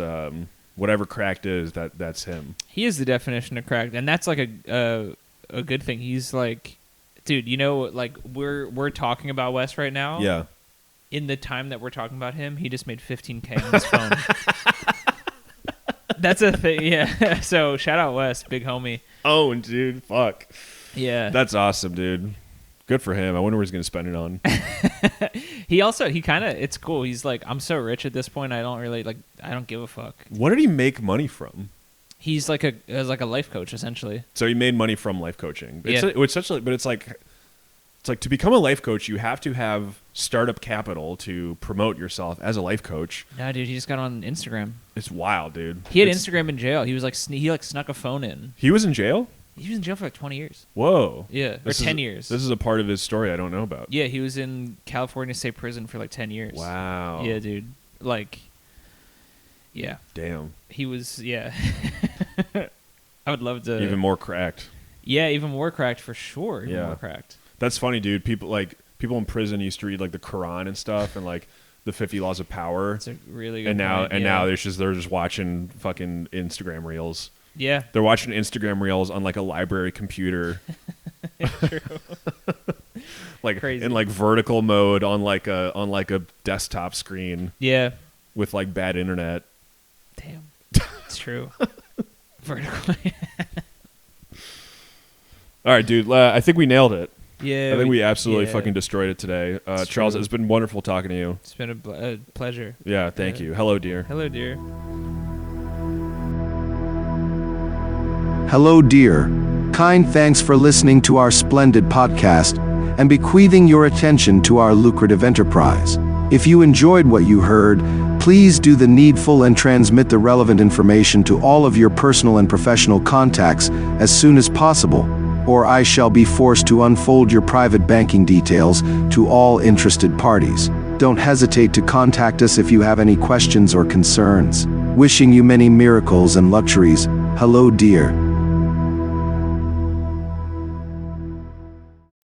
whatever cracked is, that's him. He is the definition of cracked, and that's like a good thing. He's like, dude, like we're talking about Wes right now. Yeah. In the time that we're talking about him, he just made $15K on his phone. That's a thing. Yeah. So shout out Wes, big homie. Oh, dude, fuck. Yeah. That's awesome, dude. Good for him. I wonder what he's gonna spend it on. he kind of, it's cool. He's like, I'm so rich at this point. I don't give a fuck. What did he make money from? He's like a life coach essentially. So he made money from life coaching. Yeah. It's like to become a life coach, you have to have startup capital to promote yourself as a life coach. No, dude, he just got on Instagram. It's wild, dude. He had Instagram in jail. He was like, he like snuck a phone in. He was in jail? He was in jail for like 20 years. Whoa. Yeah, or 10 years. This is a part of his story I don't know about. Yeah, he was in California State Prison for like 10 years. Wow. Yeah, dude. Like, yeah. Damn. He was, yeah. I would love to. Even more cracked. Yeah, even more cracked for sure. Even Yeah. more cracked. That's funny, dude. People in prison used to read like the Quran and stuff and like the 50 Laws of Power. That's a really good And now point. now they're just watching fucking Instagram reels. Yeah. They're watching Instagram reels on like a library computer. True. Like Crazy. in like vertical mode on like a desktop screen Yeah. with like bad internet. Damn. It's true. Vertical. All right, dude. I think we nailed it. Yeah. I think we absolutely yeah. fucking destroyed it today. It's Charles, true. it's been wonderful talking to you. It's been a pleasure. Yeah, thank Yeah. you. Hello, dear. Hello, dear. Hello, dear. Kind thanks for listening to our splendid podcast and bequeathing your attention to our lucrative enterprise. If you enjoyed what you heard, please do the needful and transmit the relevant information to all of your personal and professional contacts as soon as possible, or I shall be forced to unfold your private banking details to all interested parties. Don't hesitate to contact us if you have any questions or concerns. Wishing you many miracles and luxuries. Hello, dear.